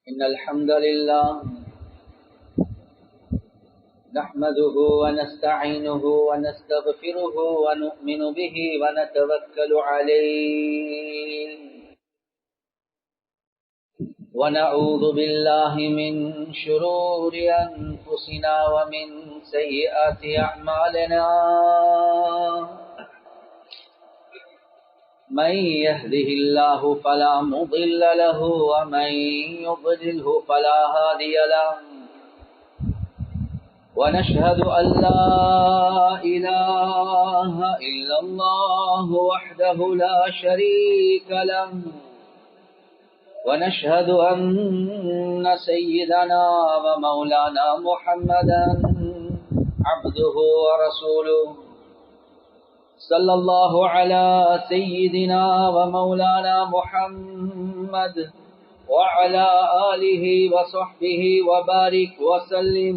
إن الحمد لله نحمده ونستعينه ونستغفره ونؤمن به ونتوكل عليه ونعوذ بالله من شرور أنفسنا ومن سيئات أعمالنا من يهده الله فلا مضل له ومن يضلله فلا هادي له ونشهد أن لا إله إلا الله وحده لا شريك له ونشهد أن سيدنا ومولانا محمدا عبده ورسوله صلى الله على سيدنا ومولانا محمد وعلى آله وصحبه وبارك وسلم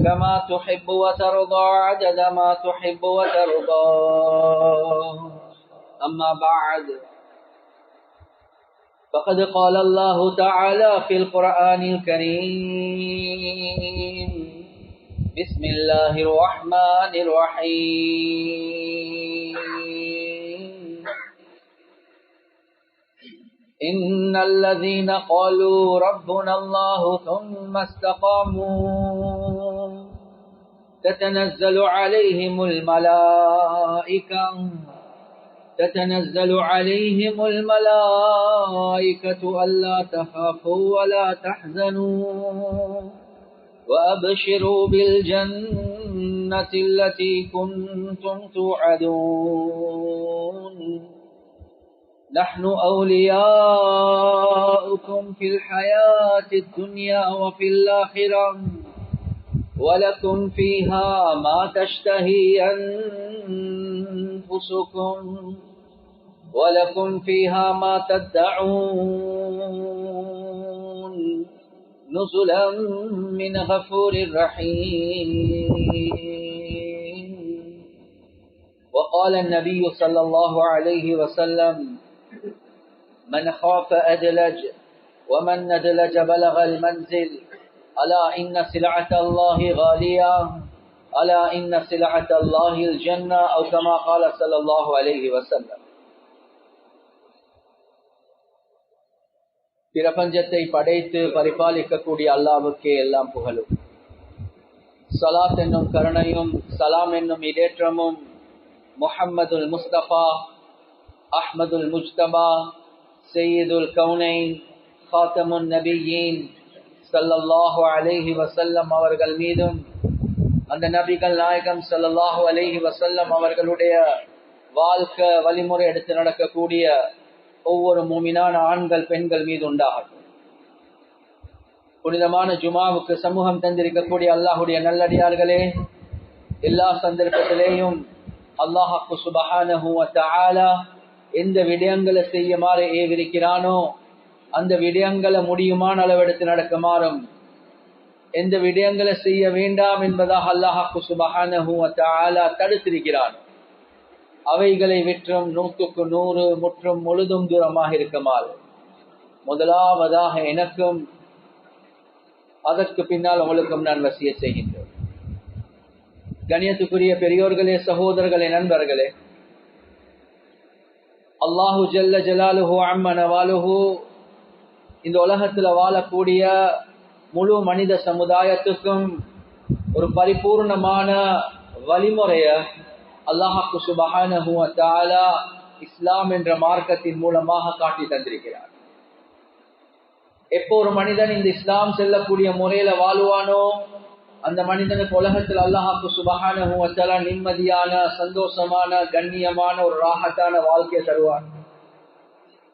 كما تحب وترضى عدد ما تحب وترضى أما بعد فقد قال الله تعالى في القرآن الكريم بسم الله الرحمن الرحيم إن الذين قالوا ربنا الله ثم استقاموا تتنزل عليهم الملائكة ألا تخافوا ولا تحزنوا وأبشروا بالجنة التي كنتم توعدون نحن أولياؤكم في الحياة الدنيا وفي الآخرة ولكم فيها ما تشتهي أنفسكم ولكم فيها ما تدعون نزلا من غفور رحيم وقال النبي صلى الله عليه وسلم من خاف أدلج ومن ندلج بلغ المنزل ألا إن سلعة الله غالية ألا إن سلعة الله الجنة أو كما قال صلى الله عليه وسلم பிரபஞ்சத்தை படைத்து பரிபாலிக்கக்கூடிய அல்லாஹ்வுக்கே எல்லாம் புகழும். ஸலாத் என்னும் கருணையும் சலாம் என்னும் இடேற்றமும் முஹம்மதுல் முஸ்தபா அஹ்மதுல் முஜ்தபா சையதுல் கௌனைன் காத்தமுன் நபியீன் ஸல்லல்லாஹு அலைஹி வஸல்லம் அவர்கள் மீதும் அந்த நபிகள் நாயகம் ஸல்லல்லாஹு அலைஹி வஸல்லம் அவர்களுடைய வாழ்க்கை வழிமுறை எடுத்து நடக்கக்கூடிய ஒவ்வொரு மூமினான ஆண்கள் பெண்கள் மீது உண்டாகட்டும். புனிதமான ஜுமாவுக்கு சமூகம் தந்திருக்கக்கூடிய அல்லாஹுடைய நல்லடியார்களே, எல்லா சந்தர்ப்பத்திலேயும் அல்லாஹ் சுப்ஹானஹு வ தஆலா எந்த விடயங்களை செய்யுமாறு ஏவிருக்கிறானோ அந்த விடயங்களை முடியுமான அளவெடுத்து நடக்குமாறும், எந்த விடயங்களை செய்ய வேண்டாம் என்பதாக அல்லாஹ் சுப்ஹானஹு வ தஆலா தடுத்திருக்கிறான். அவைகளை விற்றும் 100% முற்றும் முழுதும் தூரமாக இருக்குமாறு முதலாவதாக எனக்கும் அதற்கு பின்னால் உங்களுக்கும் நான் வசியத் செய்கின்றேன். கண்ணியத்துக்குரிய பெரியோர்களே, சகோதரர்களே, நண்பர்களே, அல்லாஹு ஜல்ல ஜலாலுஹு அம்ம நவாலுஹு இந்த உலகத்தில் வாழக்கூடிய முழு மனித சமுதாயத்துக்கும் ஒரு பரிபூர்ணமான வழிமுறைய அல்லாஹ் சுப்ஹானஹு வ தஆலா இஸ்லாம் என்ற மார்க்கத்தின் மூலமாக காட்டி தந்திருக்கிறார். எப்போ ஒரு மனிதன் இந்த இஸ்லாம் செல்லக்கூடிய முறையில வாழுவானோ அந்த மனிதனுக்கு உலகத்தில் அல்லாஹ் சுப்ஹானஹு வ தஆலா நிம்மதியான, சந்தோஷமான, கண்ணியமான ஒரு ராஹத்தான வாழ்க்கையை தருவான்.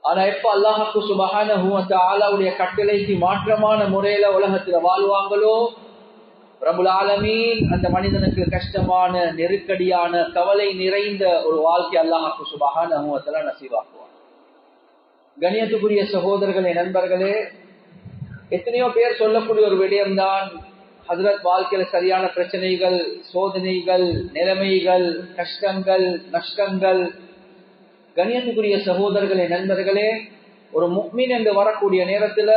ஆனா எப்ப அல்லாஹ் சுப்ஹானஹு வ தஆலாவுடைய கட்டளைக்கு மாற்றமான முறையில உலகத்தில் வாழ்வாங்களோ ரப்புல் ஆலமீன் அந்த மனிதனுக்கு கஷ்டமான, நெருக்கடியான, கவலை நிறைந்த ஒரு வாழ்க்கை அல்லாஹ் சுப்ஹானஹு வ தஆலா நசீபாக்குவான். கண்ணியத்துக்குரிய சகோதரர்களே, நண்பர்களே, எத்தனையோ பேர் சொல்லக்கூடிய ஒரு விடயம்தான் ஹஜ்ரத் வாழ்க்கையில சரியான பிரச்சனைகள், சோதனைகள், நிலைமைகள், கஷ்டங்கள், நஷ்டங்கள். கண்ணியத்துக்குரிய சகோதரர்களே, நண்பர்களே, ஒரு முஃமின் என்று வரக்கூடிய நேரத்துல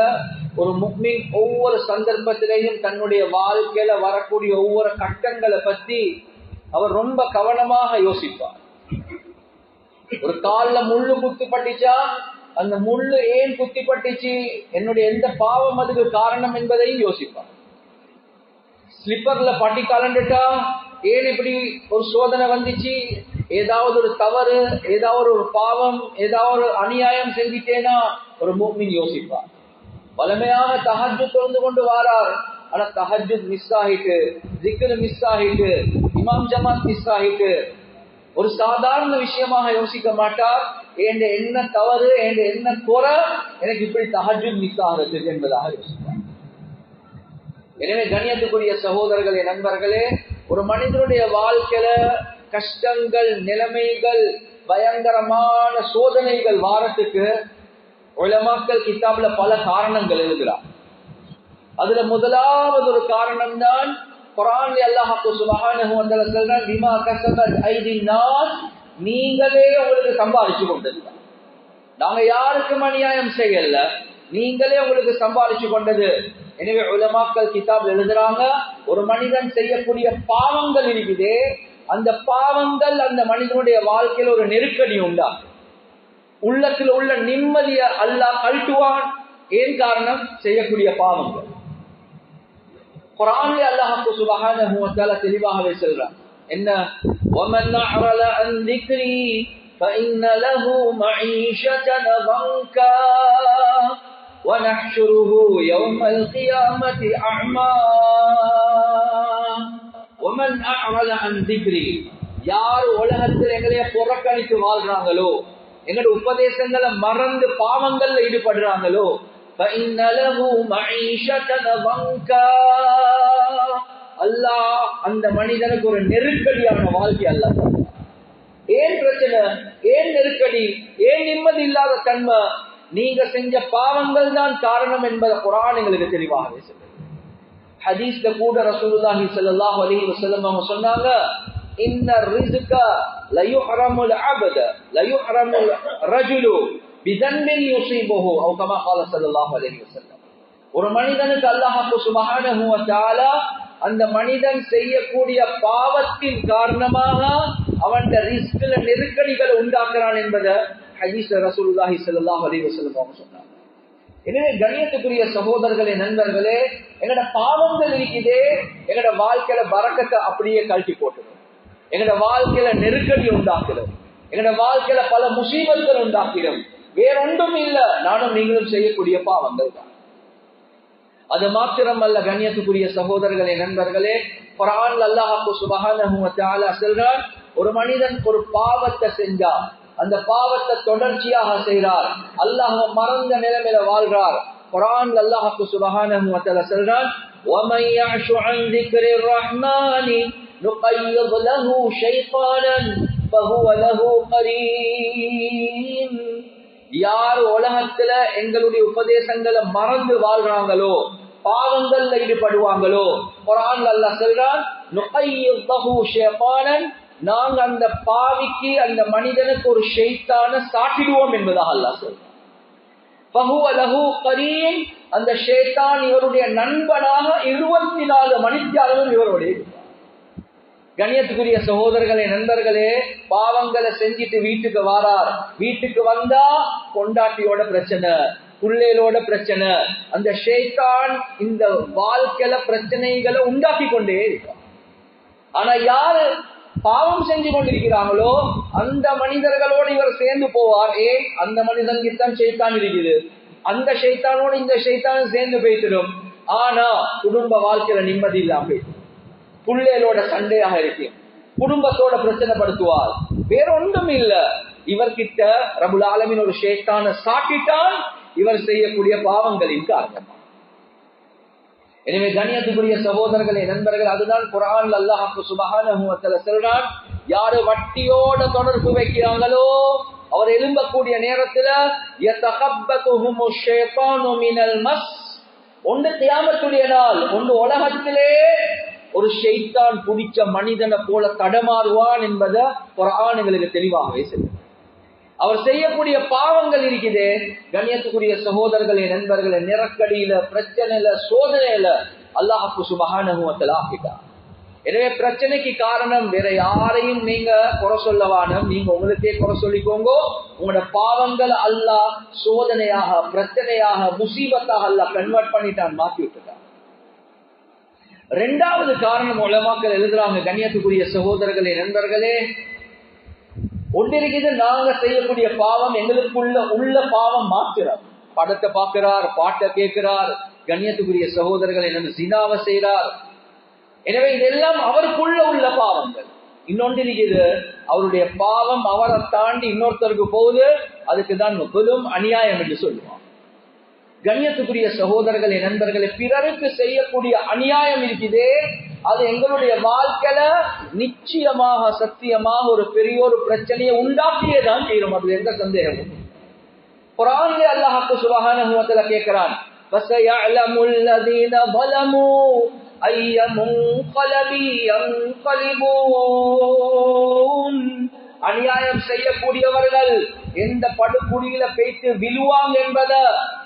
ஒரு முஃமின் ஒவ்வொரு சந்தர்ப்பத்திலையும் தன்னுடைய வாழ்க்கையில வரக்கூடிய ஒவ்வொரு கட்டங்களை பத்தி அவர் ரொம்ப கவனமாக யோசிப்பார். ஒரு கால்ல முள்ளு குத்தி பட்டுச்சா, அந்த முள்ளு ஏன் குத்தி பட்டுச்சு, என்னுடைய எந்த பாவம் அதுக்கு காரணம் என்பதையும் யோசிப்பார். ஸ்லிப்பர்ல பட்டி கலண்டுட்டா ஏன் இப்படி ஒரு சோதனை வந்துச்சு, ஏதாவது ஒரு தவறு, ஏதாவது ஒரு பாவம், ஏதாவது ஒரு அநியாயம் செஞ்சிட்டேனா ஒரு முஃமின் யோசிப்பார். வலிமையாக தஹஜ்ஜுத் தொழுது கொண்டு வாரார், ஆனா தஹஜ்ஜுத் மிஸ் ஆகிட்டு, ஜிக்ர் மிஸ் ஆகிட்டு, இமாம் ஜமாத் மிஸ் ஆகிட்டு, ஒரு சாதாரண விஷயமாக யோசிக்க மாட்டார். என்ன தவறு, என்ன குறை எனக்கு இப்படி தஹஜ்ஜுத் மிஸ் ஆகிறது என்பதாக யோசிப்பார். எனவே கண்ணியத்துக்குரிய சகோதரர்களே, நண்பர்களே, ஒரு மனிதனுடைய வாழ்க்கையில கஷ்டங்கள், நிலைமைகள், பயங்கரமான சோதனைகள் வாரத்துக்கு உலமாக்கள் கிதாப்ல பல காரணங்கள் எழுதுகிறார். அதுல முதலாவது ஒரு காரணம் தான் குர்ஆன்ல அல்லாஹ் சுப்ஹானஹு வ தஆலா சொல்றான், பிமா கஸபத் ஐதின் நாஸ், நீங்களே உங்களுக்கு சம்பாதிச்சு கொண்டது. நாங்க யாருக்கும் அநியாயம் செய்யல, நீங்களே உங்களுக்கு சம்பாதிச்சு கொண்டது. எனவே உலமாக்கள் கிதாப்ல எழுதுறாங்க, ஒரு மனிதன் செய்யக்கூடிய பாவங்கள் இருக்குதே, அந்த பாவங்கள் அந்த மனிதனுடைய வாழ்க்கையில் ஒரு நெருக்கடி உண்டா, உள்ளத்தில் உள்ள நிம்மதிய அல்லாஹ் கழட்டுவான். ஏன் காரணம்? செய்யக்கூடிய பாவங்கள். குர்ஆன்ல அல்லாஹ் சுப்ஹானஹு வ தஆலா தெளிவாகவே சொல்றான், என்ன, வமன் அஅரல அன் ذிக்ரி فإن له معيشة ضنكا ونحشره يوم القيامة أعمى ومن أعرض عن ذكري, யார் உலகத்தில் எங்களைய புறக்கணித்து வாழ்றாங்களோ, எங்களுடைய உபதேசங்களை மறந்து பாவங்கள்ல ஈடுபடுறாங்களோ, فإن له معيشة ضنكا, அல்லாஹ் அந்த மனிதனுக்கு ஒரு நெருக்கடியான வாழ்க்கை அல்லாஹ். ஏன் பிரச்சனை, ஏன் நெருக்கடி, ஏன் நிம்மதி இல்லாத தன்மை? நீங்க செஞ்ச பாவங்கள் தான் காரணம் என்பதை குர்ஆன் எங்களுக்கு தெளிவாகவே சொல்லுது. ஹதீஸ்ல கூட ரசூலுல்லாஹி ஸல்லல்லாஹு அலைஹி வஸல்லம் அவங்க சொன்னாங்க, இன்ன ரிஸ்க லயுஹரமுல் அபத லயுஹரமுல் ரஜுலு பிதன்பின் யுஸீபுஹு அவ் கமா قال ஸல்லல்லாஹு அலைஹி வஸல்லம். ஒரு மனிதனுக்கு அல்லாஹ் சுப்ஹானஹு வ தஆலா அந்த மனிதன் செய்யக்கூடிய பாவத்தின் காரணமாக அவன் ரிஸ்க்ல நெருக்கடிகளை உண்டாக்குறான் என்பதை ஹதீஸ்ல ரசூலுல்லாஹி ஸல்லல்லாஹு அலைஹி வஸல்லம் அவங்க சொன்னாங்க. எனவே கண்ணியத்துக்குரிய சகோதரர்களே, நண்பர்களே, எங்கட பாவங்கள் இருக்குதே, எங்கட வாழ்க்கையில பரக்கத்தை அப்படியே கழட்டி போட்டுடும், எங்கட வாழ்க்கையில நெருக்கடி உண்டாக்குறோம், எங்கட வாழ்க்கையில பல முசீபத்கள் உண்டாக்கிறோம். வேறொன்றும் இல்ல, நானும் நீங்களும் செய்யக்கூடிய பாவங்கள் தான். அது மாத்திரமல்ல கண்ணியத்துக்குரிய சகோதரர்களே, நண்பர்களே, குர்ஆன்ல அல்லாஹ் சுப்ஹானஹு வ தஆலா சொல்றான், ஒரு மனிதன் ஒரு பாவத்தை செஞ்சா, அந்த பாவத்தை தொடர்ச்சியாக செய்றார், அல்லாஹ் மறந்த நிலைமையில வாழ்றார். குர்ஆன்ல அல்லாஹ் சுப்ஹானஹு வ தஆலா சொல்றான், وَمَن يَعْشُ عَن ذِكْرِ الرَّحْمَنِ نُقَيِّضْ لَهُ شَيْطَانًا فَهُوَ لَهُ قَرِينٌ, யார் உலகத்துல எங்களுடைய உபதேசங்களை மறந்து வாழ்றாங்களோ, பாவங்கள்ல ஈடுபடுவாங்களோ, குர்ஆன்ல அல்லாஹ் சொல்றான், நுகையித் லஹு ஷைத்தானன், நாங்க அந்த பாவிக்கு, அந்த மனிதனுக்கு ஒரு ஷைத்தானை சாட்டிடுவோம் என்பதாக அல்லாஹ் சொல்றான். ஃபஹுவ லஹு கரீன், அந்த ஷைத்தான் இவருடைய நண்பனாக 24 மணித்தியாலும் இவரோடு. கண்ணியத்துக்குரிய சகோதரர்களே, நண்பர்களே, பாவங்களை செஞ்சிட்டு வீட்டுக்கு வாரார், வீட்டுக்கு வந்தா கொண்டாட்டியோட பிரச்சனை, புள்ளைகளோட பிரச்சனை, அந்த ஷைத்தான் இந்த வாழ்க்கையில பிரச்சனைகளை உண்டாக்கி கொண்டே இருக்கான். ஆனா யாரு பாவம் செஞ்சு கொண்டிருக்கிறாங்களோ அந்த மனிதர்களோடு இவர் சேர்ந்து போவார். ஏன்? அந்த மனிதனுக்கு தான் ஷைத்தான் இருக்குது, அந்த ஷைத்தானோடு இந்த ஷைத்தான் சேர்ந்து போய்த்திடும். ஆனா குடும்ப வாழ்க்கையில நிம்மதி இல்லாம போயிடும், புள்ளைகளோட சண்டையாக இருக்கு, குடும்பத்தோட பிரச்சனைப்படுத்துவார். வேற ஒன்றும் இல்ல, இவர்கிட்ட ரப்புல் ஆலமீன் ஒரு ஷைத்தானை சாட்டிட்டான், இவர் செய்யக்கூடிய பாவங்களின் காரணம். எனவே கண்ணியத்துக்குரிய சகோதரர்களே, நண்பர்கள், அதுதான் குர்ஆன்ல அல்லாஹ் சுப்ஹானஹு வ தஆலா சொல்றான், யாரு வட்டியோட தொடர்பு வைக்கிறாங்களோ அவர் எழும்பக்கூடிய நேரத்துல யதகப்பதுஹுமுஷ் ஷைத்தானு மினல் மஸ், ஒன்று கியாமத்துடைய நாள், ஒன்று உலகத்திலே ஒரு ஷைத்தான் பிடிச்ச மனிதனை போல தடமாறுவான் என்பதை குர்ஆன் எங்களுக்கு தெளிவாகவே சொல்லுது. அவர் செய்யக்கூடிய பாவங்கள் இருக்குதே கண்ணியத்துக்குரிய சகோதரர்களே நண்பர்களே, நெருக்கடியில, பிரச்சனையில, சோதனையில அல்லாஹ் சுப்ஹானஹு வ தஆலா ஆக்கிட்டார். எனவே பிரச்சனைக்கு காரணம் வேற யாரையும் நீங்க குறை சொல்லவானும், நீங்க உங்களுக்கே குறை சொல்லிக்கோங்க. உங்களோட பாவங்கள் அல்லாஹ் சோதனையாக, பிரச்சனையாக, முசீபத்தாக அல்லாஹ் கன்வெர்ட் பண்ணிட்டான், மாற்றி விட்டுட்டான். இரண்டாவது காரணம் உலமாக்கள் எழுதுறாங்க கண்ணியத்துக்குரிய சகோதரர்களே நண்பர்களே, ஒன்றிருக்கிறது நாங்க செய்யக்கூடிய பாவம் எங்களுக்குள்ள உள்ள பாவம் மாற்றுறார். படத்தை பார்க்கிறார், பாட்டை கேட்கிறார், கண்ணியத்துக்குரிய சகோதரர்கள் என்ன ஜினாவை செய்கிறார். எனவே இதெல்லாம் அவருக்குள்ள உள்ள பாவங்கள். இன்னொன்றிருக்கிறது அவருடைய பாவம் அவரை தாண்டி இன்னொருத்தருக்கு போகுது, அதுக்கு தான் பெரும் அநியாயம் என்று சொல்லுவான். கண்ணியத்துக்குரிய சகோதரர்களே நண்பர்களே, பிறருக்கு செய்யக்கூடிய அநியாயம் இருக்குதே அது எங்களுடைய வாழ்க்கையில நிச்சயமாக சத்தியமாக ஒரு பெரிய ஒரு பிரச்சனையை உண்டாக்கியேதான் செய்யும். அது எந்த சந்தேகமும். குர்ஆனிலே அல்லாஹ் சுப்ஹானஹு வ தஆலா கேட்கிறான், ஃபஸயஅலமுல் லதீன ஸலமூ ஐய முன்கலபி யன்கலிபூன். அநியாயம் செய்யக்கூடியவர்கள் எந்த படுகுழியில பேய்த்து விழுவாங்க என்பதை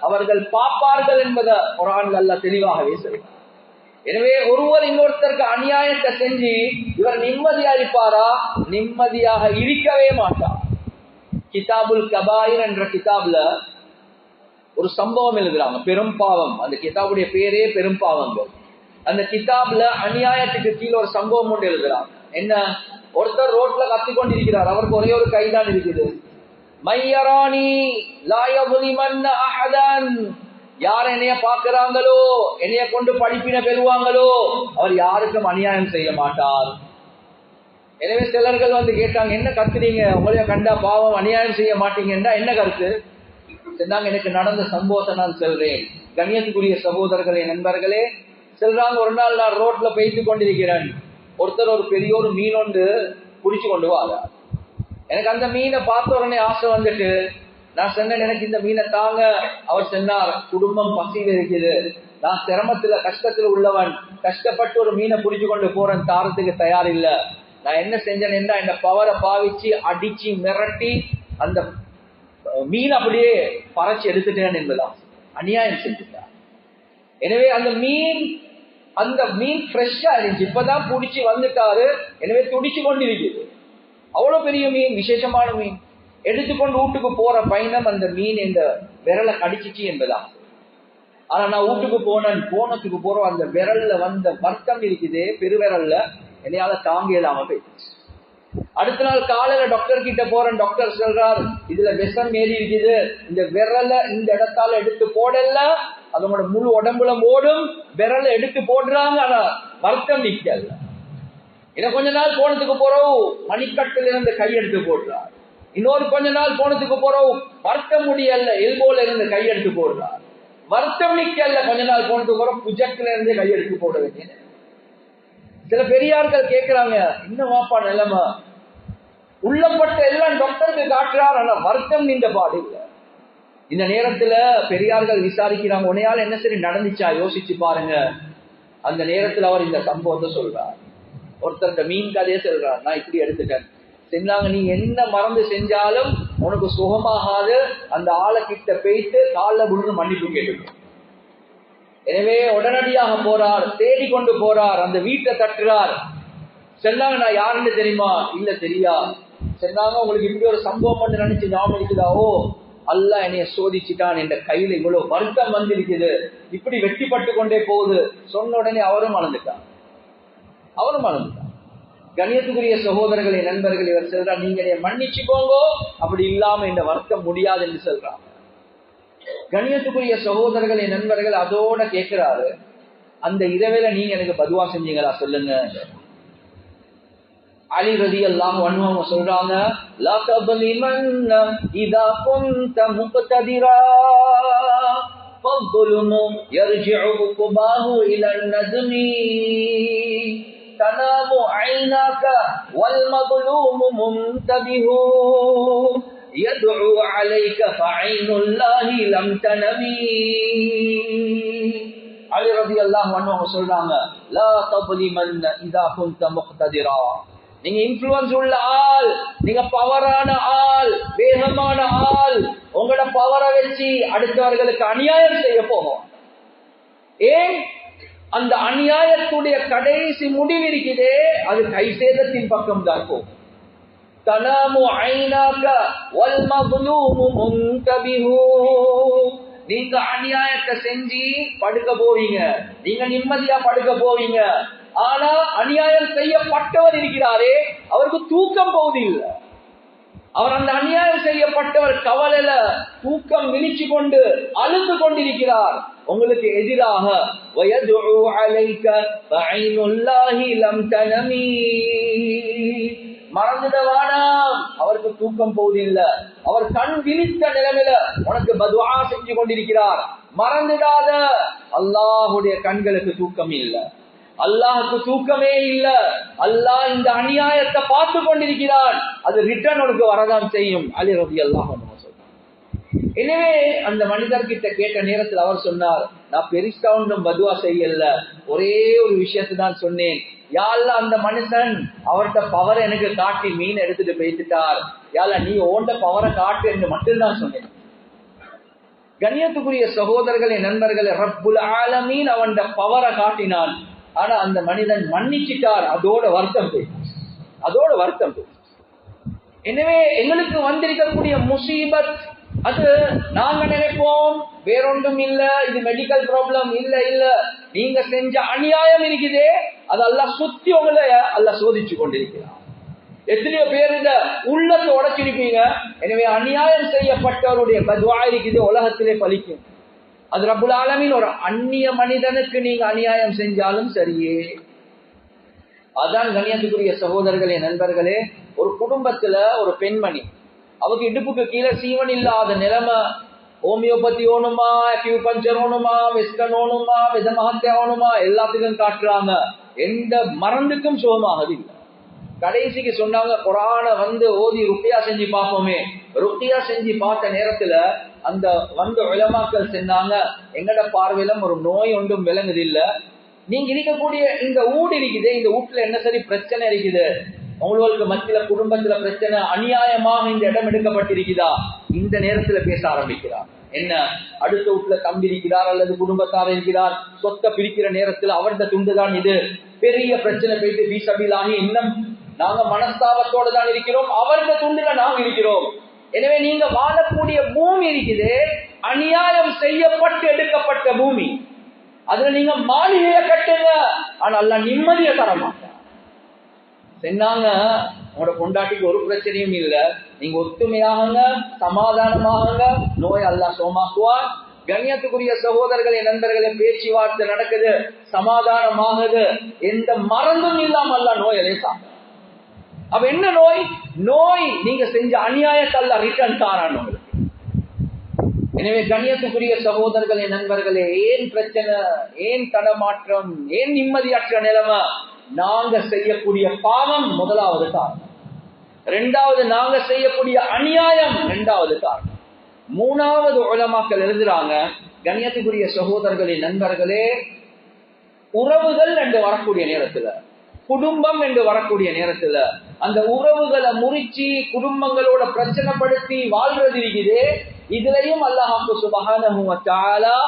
அவர்கள் பார்ப்பார்கள் என்பதை குர்ஆன்ல அல்லாஹ் தெளிவாகவே சொல்றான். எனவே ஒருவர் இன்னொருத்தருக்கு அநியாயத்தை செஞ்சு இவர் நிம்மதியா இருப்பாரா? நிம்மதியாக இருக்கவே மாட்டார். கிதாபுல் கபாயிர் என்ற கிதாப்ல ஒரு சம்பவம் எழுதுறாங்க, பெரும் பாவம். அந்த கிதாபுடைய பேரே பெரும் பாவங்கள். அந்த கிதாப்ல அநியாயத்துக்கு கீழே ஒரு சம்பவம் ஒன்று எழுதுறாங்க. என்ன? ஒருத்தர் ரோட்ல கத்திக்கொண்டிருக்கிறார், அவருக்கு ஒரே ஒரு கைதான் இருக்குது. மையராணி லாயபுலிமன்ன அஹதன், யார் என்னைய பாக்குறாங்களோ, என்னைய கொண்டு படிப்பினை பெறுவாங்களோ அவர் யாருக்கும் அநியாயம் செய்ய மாட்டார். எனவே சிலர்கள் வந்து கேட்டாங்க, என்ன கத்துறீங்க, உங்களைய கண்டா பாவம் அநியாயம் செய்ய மாட்டீங்கன்னா என்ன கருத்து? சொன்னாங்க, எனக்கு நடந்த சம்பவத்தை நான் சொல்றேன். கண்ணியத்துக்குரிய சகோதரர்களே நண்பர்களே, சொல்றாங்க, ஒரு நாள் நான் ரோட்ல பேசி கொண்டிருக்கிறேன். ஒருத்தர் ஒரு பெரிய ஒரு மீன் ஒன்று பிடிச்சு கொண்டு வாரார். எனக்கு அந்த மீனை பார்த்த உடனே ஆசை வந்துட்டு நான் சொன்னேன், எனக்கு இந்த மீனை தாங்க. அவர் சொன்னார், குடும்பம் பசியில் இருக்குது, நான் சிரமத்துல கஷ்டத்துல உள்ளவன், கஷ்டப்பட்டு ஒரு மீனை பிடிச்சு கொண்டு போறேன், தாரத்துக்கு தயார் இல்ல. நான் என்ன செஞ்சேன்னா இந்த பவரை பாவிச்சு அடிச்சு மிரட்டி அந்த மீன் அப்படியே பறைச்சு எடுத்துட்டேன் என்பதான் அநியாயம் செஞ்சுட்டார். எனவே அந்த மீன் ஃப்ரெஷ்ஷா இருந்துச்சு, இப்பதான் பிடிச்சி வந்துட்டாரு. எனவே துடிச்சு கொண்டு இருக்குது. அவ்வளவு பெரிய மீன், விசேஷமான மீன். எடுத்துக்கொண்டு வீட்டுக்கு போற பயணம் அந்த மீன் இந்த விரலை கடிச்சிச்சு என்பதா. ஆனா நான் வீட்டுக்கு போனதுக்கு போறோம், அந்த விரல்ல வந்த வருத்தம் இருக்குது, பெருவிரல்ல என்னையால தாங்க இல்லாம போயிடுச்சு. அடுத்த நாள் காலையில டாக்டர் கிட்ட போறேன். டாக்டர் சொல்றார், இதுல விஷம் ஏறி இருக்குது, இந்த விரல இந்த இடத்தால எடுத்து போடல, அதோட முழு உடம்புல ஓடும், விரலை எடுத்து போடுறாங்க, ஆனா வருத்தம் நிக்கல. இதை கொஞ்ச நாள் போனதுக்கு போறோம், மணிக்கட்டுல இருந்து கையெடுத்து போடுறார். இன்னொரு கொஞ்ச நாள் போனதுக்கு போறோம், வருத்தம் முடியல, எல்போல இருந்து கையெடுத்து போடுறார். வருத்தம் நிக்கல, கொஞ்ச நாள் போனதுக்கு போறோம், புஜத்துல இருந்து கையெடுத்து போட வேண்டியது. சில பெரியார்கள் கேட்கிறாங்க, இன்னும் வாப்பா நிலைமை, உள்ளப்பட்ட எல்லாம் டாக்டருக்கு காட்டுறார், ஆனா வருத்தம் நின்ற பாடு இல்லை. இந்த நேரத்துல பெரியார்கள் விசாரிக்கிறாங்க, உன்னையால என்ன சரி நடந்துச்சா யோசிச்சு பாருங்க. அந்த நேரத்துல அவர் இந்த சம்பவத்தை சொல்றார். ஒருத்தர் மீன் கதையை சொல்றார், நான் இப்படி எடுத்துட்டேன். சொன்னாங்க, நீ என்ன மறந்து செஞ்சாலும் உனக்கு சுகமாகாது, அந்த ஆளை கிட்ட போயிட்டு காலில் விழுந்து மன்னிப்பு கேட்டுக்கணும். எனவே உடனடியாக போறார், தேடிக்கொண்டு போறார், அந்த வீட்டை தட்டுறார். சொன்னாங்க, நான் யாருன்னு தெரியுமா? இல்ல தெரியா. சொன்னாங்க, உங்களுக்கு இப்படி ஒரு சம்பவம் வந்து நினைச்சு ஞாபகம் இருக்குதா? ஓ, அல்லாஹ் என்னைய சோதிச்சுட்டான், என் கையில இவ்வளவு வருத்தம் வந்திருக்குது, இப்படி வெட்டிப்பட்டு கொண்டே போகுது. சொன்ன உடனே அவரும் மறந்துட்டான். கண்ணியத்துக்குரிய சகோதரர்களே நண்பர்கள், இவர் சொல்றார், நீங்க என்னை மன்னிச்சுக்கோங்க, அப்படி இல்லாம இந்த வருத்தம் முடியாது என்று சொல்றாங்க. கண்ணியத்துக்குரிய சகோதரர்களே நண்பர்கள், அதோட கேட்கிறாரு, அந்த இரவேல நீங்க எனக்கு பதுவா செஞ்சீங்களா சொல்லுங்க. அலி ரலியல்லாஹு அன்ஹு அவங்க சொல்றாங்க, லா தظلمن اذا كنت مقتدرا فالظلم يرجع عقباه الى الندم تنام عيناك والمظلوم منتبه يدعو عليك فعين الله لم تنمي. அலி ரலியல்லாஹு அன்ஹு சொல்றாங்க, லா தظلمن اذا كنت مقتدرا, நீங்க இன்ஃப்ளூயன்ஸ் உள்ள ஆள், நீங்க பவரான ஆள், வேகமான ஆள், உங்களோட பவரை வச்சு அடுத்தவர்களுக்கு அநியாயம் செய்ய போகும். ஏன்? அந்த அநியாயத்துடைய கடைசி முடிவு இருக்குதே, அது கைசேதத்தின் பக்கம் தான் போகும். தனாமு ஐனாக வல் மظلوم முன்தபிஹு. நீங்க அநியாயத்தை செஞ்சு படுக்க போவீங்க, நீங்க நிம்மதியா படுக்க போவீங்க. ஆனா அநியாயம் செய்யப்பட்டவர் இருக்கிறாரே, அவருக்கு தூக்கம் போவதில்லை. அவர் அந்த அநியாயம் செய்யப்பட்டவர் கவலையில தூக்கம் விழிச்சு கொண்டு அழுது கொண்டிருக்கிறார். உங்களுக்கு எதிராக வயதுஉ அலைக ஃபஐனுல்லாஹி லம் தனமி. மறந்துடவானா, அவருக்கு தூக்கம் போவதில்லை. அவர் கண் விழித்த நிலைமையில உனக்கு பதுஆ செஞ்சு கொண்டிருக்கிறார். மறந்துடாத, அல்லாஹ்வுடைய கண்களுக்கு தூக்கம் இல்லை, அல்லாஹுக்கு தூக்கமே இல்லை. அல்லாஹ் இந்த அநியாயத்தை பார்த்து கொண்டிருக்கிறான், அது ரிட்டர்ன் உனக்கு வரதான் செய்யும். அலி ரலியல்லாஹு அன்ஹு சொல்றார். எனவே அந்த மனிதர்கிட்ட கேட்ட நேரத்தில் அவர் சொன்னார், நான் பெரிசா ஒன்றும் பதுவா செய்யல, ஒரே ஒரு விஷயத்தை தான் சொன்னேன். யா அல்லாஹ், அந்த மனுஷன் அவர்கிட்ட பவரை எனக்கு காட்டி மீன் எடுத்துட்டு போயிட்டார், யா அல்லாஹ் நீ ஓண்ட பவரை காட்டு என்று மட்டும்தான் சொன்னேன். கண்ணியத்துக்குரிய சகோதரர்களே, நண்பர்களே, ரப்புல் ஆலமீன் அவன் பவரை காட்டினான். ஆனா அந்த மனிதன் மன்னிச்சிட்டார். அதோட வருத்தம் போயிடுச்சு, அதோட வருத்தம் போயிடுச்சு. எனவே எங்களுக்கு வந்திருக்கக்கூடிய முசீபத், அது நாங்க நினைப்போம் வேறொன்றும் இல்ல, இது மெடிக்கல் ப்ராப்ளம் இல்ல. இல்ல, நீங்க செஞ்ச அநியாயம் இருக்குதே, அது அல்லாஹ் சுத்தி உங்களை அல்லாஹ் சோதிச்சு கொண்டிருக்கிறார். எத்தனையோ பேர் இந்த உள்ளத்தை உடைச்சிருப்பீங்க. எனவே அநியாயம் செய்யப்பட்டவருடைய பதுவா இருக்குது, உலகத்திலே பலிக்கும். அது ரப்புல் ஆலமீன் ஒரு அந்நிய மனிதனுக்கு நீங்க அநியாயம் செஞ்சாலும் சரியே. அதான் கண்ணியத்துக்குரிய சகோதரர்களே, நண்பர்களே, ஒரு குடும்பத்துல ஒரு பெண்மணி, அவங்க இடுப்புக்கு கீழே சீவன் இல்லாத நிலைமை. ஹோமியோபதி ஓணுமா, அக்யூபஞ்சர் ஓணுமா, வெஸ்டர்ன் ஓணுமா, விதமகத்தை ஓணுமா, எல்லாத்துக்கும் காட்டுறாங்க. எந்த மருந்துக்கும் சுகமாகது இல்லை. கடைசிக்கு சொன்னாங்க, குர்ஆனை ஓதி ருக்கியா செஞ்சு பார்ப்போமே. ருக்கியா செஞ்சு பார்த்த நேரத்துல அந்த உலமாக்கள் சொன்னாங்க, எங்கட பார்வையில ஒரு நோய் ஒன்றும் விளங்குது இல்ல, நீங்க இருக்கக்கூடிய இந்த ஊடு இருக்குது, இந்த வீட்டுல என்ன சரி பிரச்சனை இருக்குது, உங்களுக்கு மத்தியில குடும்பத்துல பிரச்சனை, அநியாயமாக இந்த இடம் எடுக்கப்பட்டிருக்குதா, இந்த நேரத்துல பேச ஆரம்பிக்கிறார். என்ன, அடுத்த வீட்டுல தம்பி இருக்கிறார் அல்லது குடும்பத்தார் இருக்கிறார், சொத்தை பிரிக்கிற நேரத்துல அவருடைய துண்டுதான் இது, பெரிய பிரச்சனை போயிட்டு வீசபிலாகி இன்னும் நாங்க மனஸ்தாபத்தோட தான் இருக்கிறோம், அவருடைய துண்டுல நாங்க இருக்கிறோம். எனவே நீங்க வாழக்கூடிய பூமி இருக்குது, அநியாயம் செய்யப்பட்டு எடுக்கப்பட்ட பூமி. அதுல நீங்க மாளிகையை கட்டுங்க, ஆனா அல்லாஹ் நிம்மதியை தர மாட்டாங்க. சொன்னாங்க, உங்களோட பொண்டாட்டிக்கு ஒரு பிரச்சனையும் இல்லை, நீங்க ஒத்துமையாகுங்க, சமாதானமாகுங்க, நோய் அல்லாஹ் சோமாக்குவார். கண்ணியத்துக்குரிய சகோதரர்களே, நண்பர்களே, பேச்சுவார்த்தை நடக்குது, சமாதானமாகுது, எந்த மறந்தும் இல்லாம அல்லாஹ் நோய் லேசாங்க. அப்ப என்ன நோய்? நோய் நீங்க செஞ்ச அநியாயத்தை அல்லாஹ் ரிட்டர்ன் தாரான் உங்களுக்கு. எனவே கண்ணியத்துக்குரிய சகோதரர்களே, நண்பர்களே, ஏன் பிரச்சனை, ஏன் தடமாற்றம், ஏன் நிம்மதியற்ற நிலைமை? நாங்க செய்யக்கூடிய பாவம் முதலாவது காரணம், இரண்டாவது நாங்க செய்யக்கூடிய அநியாயம் இரண்டாவது காரணம், மூணாவது உலமாக்கள் எழுதுறாங்க, கண்ணியத்துக்குரிய சகோதரர்களே, நண்பர்களே, உறவுகள் என்று வரக்கூடிய நேரத்துல, குடும்பம் என்று வரக்கூடிய நேரத்துல, அந்த உறவுகளை முறிச்சு குடும்பங்களோட பிரச்சனைப்படுத்தி வாழ்றது இருக்குது. இதுலயும் அல்லாஹ் சுப்ஹானஹு வ தஆலா